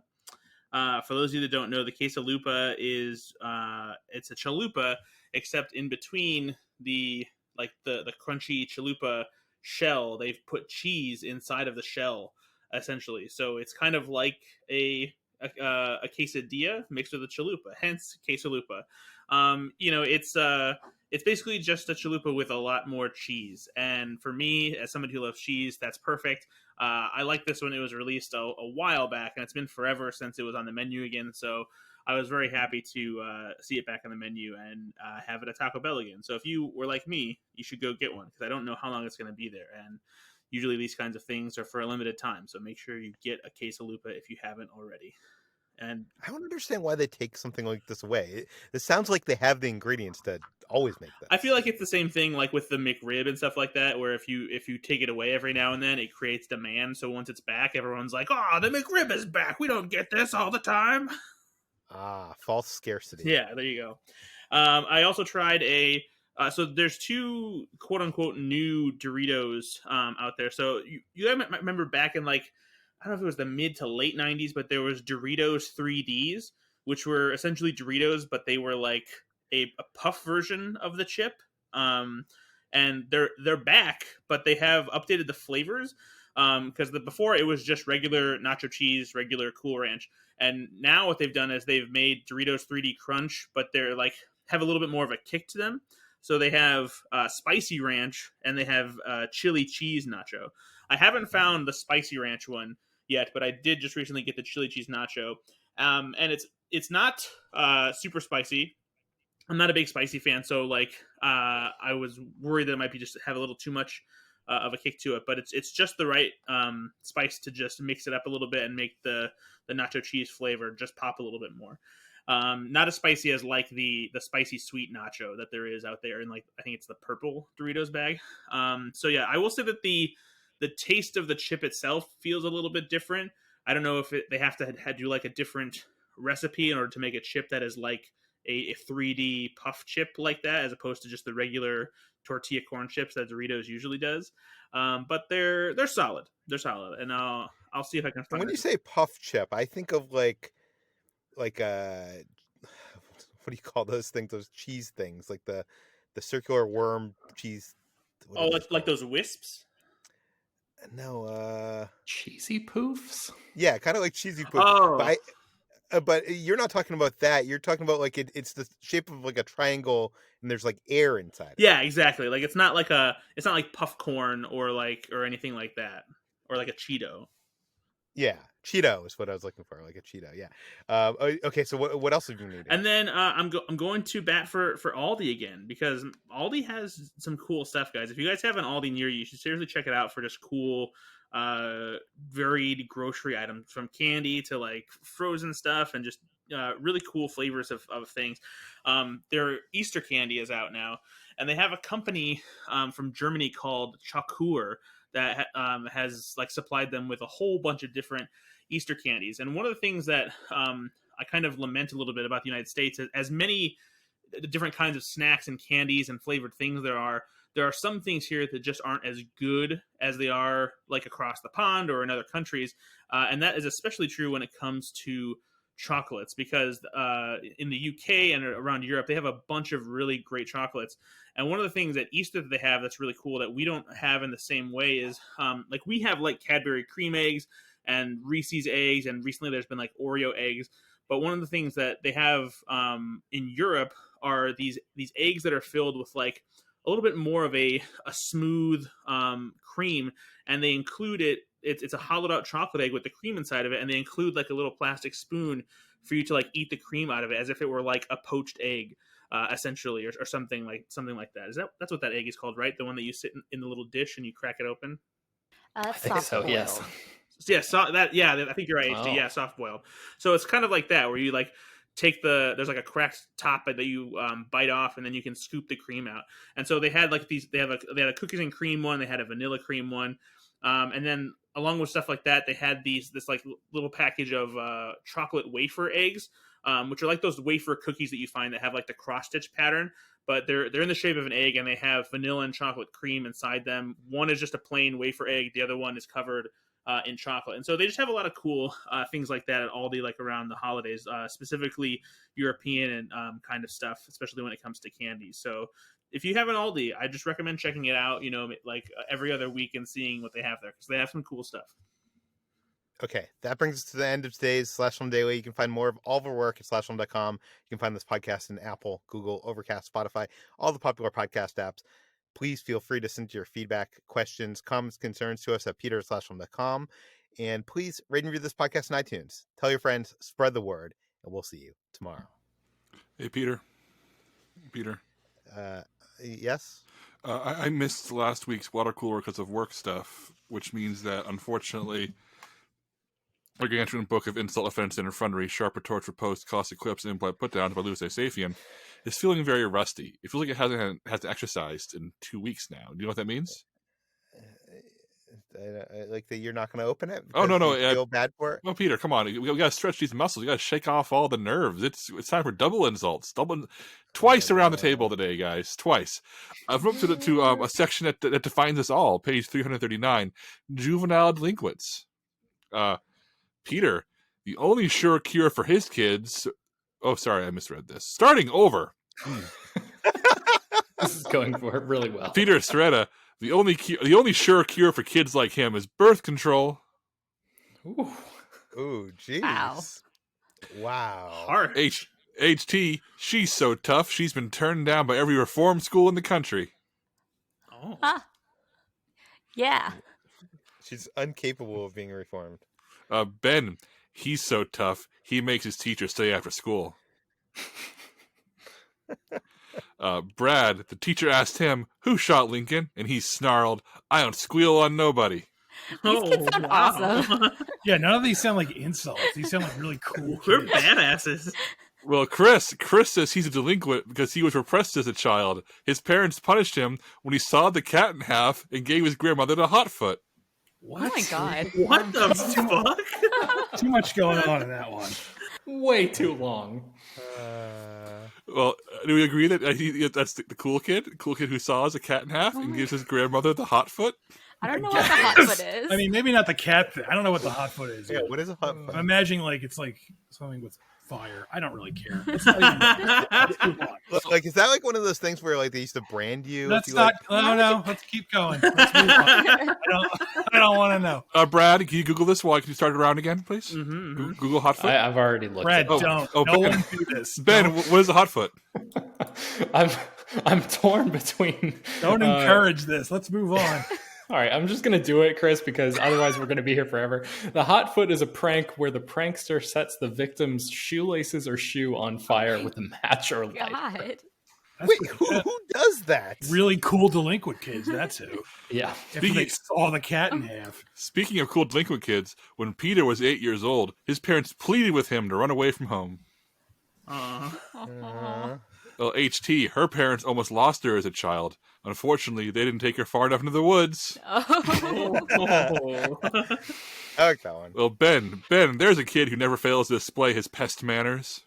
For those of you that don't know, the quesalupa is it's a chalupa, except in between the crunchy chalupa shell, they've put cheese inside of the shell, essentially. So it's kind of like a quesadilla mixed with a chalupa, hence quesalupa. It's basically just a chalupa with a lot more cheese. And for me, as somebody who loves cheese, that's perfect. I like this one. It was released a while back, and it's been forever since it was on the menu again. So I was very happy to see it back on the menu and have it at Taco Bell again. So if you were like me, you should go get one because I don't know how long it's going to be there. And usually these kinds of things are for a limited time. So make sure you get a quesalupa if you haven't already. And I don't understand why they take something like this away. It sounds like they have the ingredients to always make this. I feel like it's the same thing like with the McRib and stuff like that, where if you take it away every now and then, it creates demand. So once it's back, everyone's like, "Oh, the McRib is back. We don't get this all the time." False scarcity. Yeah, there you go. I also tried so there's two quote unquote new Doritos out there. So you remember back in like, I don't know if it was the mid to late 90s, but there was Doritos 3Ds, which were essentially Doritos, but they were like a puff version of the chip. And they're back, but they have updated the flavors. Because before it was just regular nacho cheese, regular Cool Ranch. And now what they've done is they've made Doritos 3D Crunch, but they're like have a little bit more of a kick to them. So they have spicy ranch and they have chili cheese nacho. I haven't found the spicy ranch one yet, but I did just recently get the chili cheese nacho. And it's not super spicy. I'm not a big spicy fan, so like I was worried that it might be just have a little too much of a kick to it, but it's just the right spice to just mix it up a little bit and make the nacho cheese flavor just pop a little bit more. Not as spicy as like the spicy sweet nacho that there is out there, and like I think it's the purple Doritos bag. So yeah, I will say that the taste of the chip itself feels a little bit different. I don't know if they have to do like a different recipe in order to make a chip that is like a 3D puff chip like that, as opposed to just the regular tortilla corn chips that Doritos usually does. But they're solid. They're solid, and I'll see if I can find. When you say puff chip, I think of like what do you call those things? Those cheese things, like the circular worm cheese. Oh, like those wisps. No, cheesy poofs. Yeah, kind of like cheesy poofs. Oh. But you're not talking about that. You're talking about like it's the shape of like a triangle, and there's like air inside. Yeah, exactly. Like it's not like puff corn or anything like that, or like a Cheeto. Yeah, Cheeto is what I was looking for, like a Cheeto. Yeah. Okay, so what else have you needed? And then I'm going to bat for Aldi again, because Aldi has some cool stuff, guys. If you guys have an Aldi near you, you should seriously check it out for just cool varied grocery items, from candy to like frozen stuff, and just really cool flavors of things. Their Easter candy is out now, and they have a company from Germany called Chakur that has like supplied them with a whole bunch of different Easter candies. And one of the things that I kind of lament a little bit about the United States, as many different kinds of snacks and candies and flavored things there are some things here that just aren't as good as they are like across the pond or in other countries. And that is especially true when it comes to chocolates, because in the UK and around Europe, they have a bunch of really great chocolates. And one of the things at Easter that they have that's really cool that we don't have in the same way is like we have like Cadbury cream eggs and Reese's eggs, and recently there's been like Oreo eggs. But one of the things that they have in Europe are these eggs that are filled with like a little bit more of a smooth cream, and they include it's a hollowed out chocolate egg with the cream inside of it, and they include like a little plastic spoon for you to like eat the cream out of it as if it were like a poached egg, essentially, or something like that. That's what that egg is called, right? The one that you sit in the little dish and you crack it open. I think so. Yes. Yeah, I think you're right. Oh. HD. Yeah, soft boiled. So it's kind of like that, where you like take there's like a cracked top that you bite off, and then you can scoop the cream out. And so they had like they had a cookies and cream one, they had a vanilla cream one, and then along with stuff like that, they had this like little package of chocolate wafer eggs, which are like those wafer cookies that you find that have like the cross stitch pattern, but they're in the shape of an egg, and they have vanilla and chocolate cream inside them. One is just a plain wafer egg, the other one is covered in chocolate. And so they just have a lot of cool things like that at Aldi, like around the holidays, specifically European and kind of stuff, especially when it comes to candy. So if you have an Aldi, I just recommend checking it out, like every other week and seeing what they have there, because they have some cool stuff. Okay, that brings us to the end of today's Slash Film Daily. You can find more of all of our work at slashfilm.com. You can find this podcast in Apple, Google, Overcast, Spotify, all the popular podcast apps. Please feel free to send your feedback, questions, comments, concerns to us at peter@slashfilm.com. And please rate and review this podcast on iTunes. Tell your friends, spread the word, and we'll see you tomorrow. Hey, Peter. Yes? I missed last week's water cooler because of work stuff, which means that, unfortunately, our gargantuan book of insult, offense, and infantry, sharp retort, post, caustic quips, and implied put-downs by Louis A. Saphian is feeling very hasn't exercised in 2 weeks now. Do you know what that means? Like that you're not going to open it? Oh, no. You feel bad for it? Well, Peter, come on. We got to stretch these muscles. We got to shake off all the nerves. It's time for double insults. Twice around the table today, guys. Twice. I've moved to a section that defines us all. Page 339. Juvenile delinquents. Peter, the only sure cure for his kids... Oh, sorry, I misread this. Starting over. This is going for it really well. Peter Sciretta, the only sure cure for kids like him is birth control. Ooh, jeez. Wow. Hard. HT, she's so tough, she's been turned down by every reform school in the country. Oh. Huh. Yeah. She's incapable of being reformed. Ben, he's so tough, he makes his teacher stay after school. Brad, the teacher asked him, who shot Lincoln? And he snarled, I don't squeal on nobody. These kids sound awesome. Yeah, none of these sound like insults. These sound like really cool We're kids. badasses. Well, Chris says he's a delinquent because he was repressed as a child. His parents punished him when he sawed the cat in half and gave his grandmother the hot foot. What? Oh my god. What the fuck? Too much going on in that one. Way too long. Well, do we agree that that's the cool kid? The cool kid who saws a cat in half and gives his grandmother the hot foot? I don't know what the hot foot is. I mean, maybe not the cat thing. I don't know what the hot foot is. Yeah, what is a hot foot? I'm imagining like it's like something with fire. I don't really care. Let's move on. Like, is that like one of those things where like they used to brand you? Let's if you, not. like... No. Let's keep going. Let's move on. I don't want to know. Brad, can you Google this while can you start it around again, please? Mm-hmm. Google hot foot. I've already looked. Brad, it up. don't. Oh, no Ben. one do this. Ben, what is a hot foot? I'm torn between. Don't encourage this. Let's move on. All right, I'm just going to do it, Chris, because otherwise we're going to be here forever. The hot foot is a prank where the prankster sets the victim's shoelaces or shoe on fire with a match or lighter. God. Wait, who does that? Really cool delinquent kids. That's who. Yeah. If they saw the cat in half. Speaking of cool delinquent kids, when Peter was 8 years old, his parents pleaded with him to run away from home. Well, HT, her parents almost lost her as a child. Unfortunately, they didn't take her far enough into the woods. I like that one. Well, Ben, there's a kid who never fails to display his pest manners.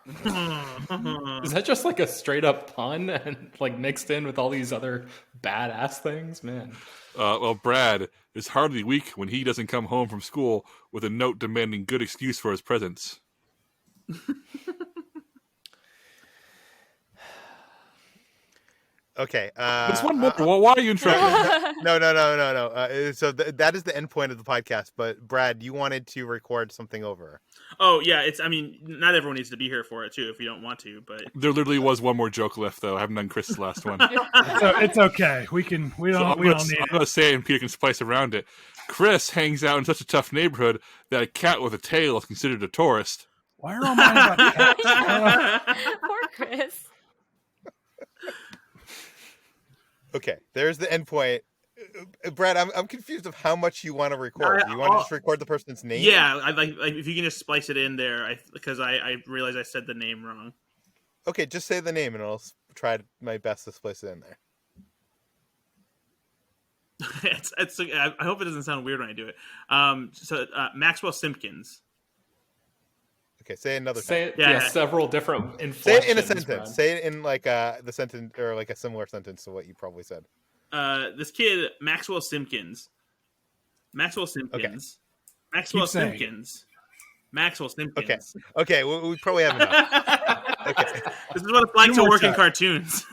Is that just like a straight up pun and like mixed in with all these other badass things? Man. Well, Brad is hardly weak when he doesn't come home from school with a note demanding good excuse for his presence. Okay. There's one more. Well, why are you interrupting? No. So that is the end point of the podcast. But Brad, you wanted to record something over. Oh yeah, it's. I mean, not everyone needs to be here for it too if you don't want to. But There literally was one more joke left, though. I haven't done Chris's last one. So it's okay. We don't need I'm it. going to say it, and Peter can splice around it. Chris hangs out in such a tough neighborhood that a cat with a tail is considered a tourist. Why are all mine about cats? Poor Chris. Okay, there's the end point. Brad, I'm confused of how much you want to record. Do you want to just record the person's name? yeah, I like if you can just splice it in there, because I realized I said the name wrong. Okay, just say the name and I'll try my best to splice it in there. I hope it doesn't sound weird when I do it. So Maxwell Simpkins. Okay, say another Say time. it, Yeah. several different Say inflections. it in a sentence. Brad. Say it in like the sentence or like a similar sentence to what you probably said. This kid, Maxwell Simpkins. Maxwell Simpkins. Maxwell Keep saying Simpkins. Maxwell Simpkins. Okay, we probably have enough. Okay. This is what it's like Two to more work in times. cartoons.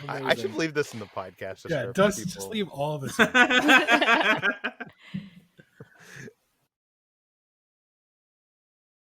I should leave this in the podcast. Yeah, for just people. leave all of this in.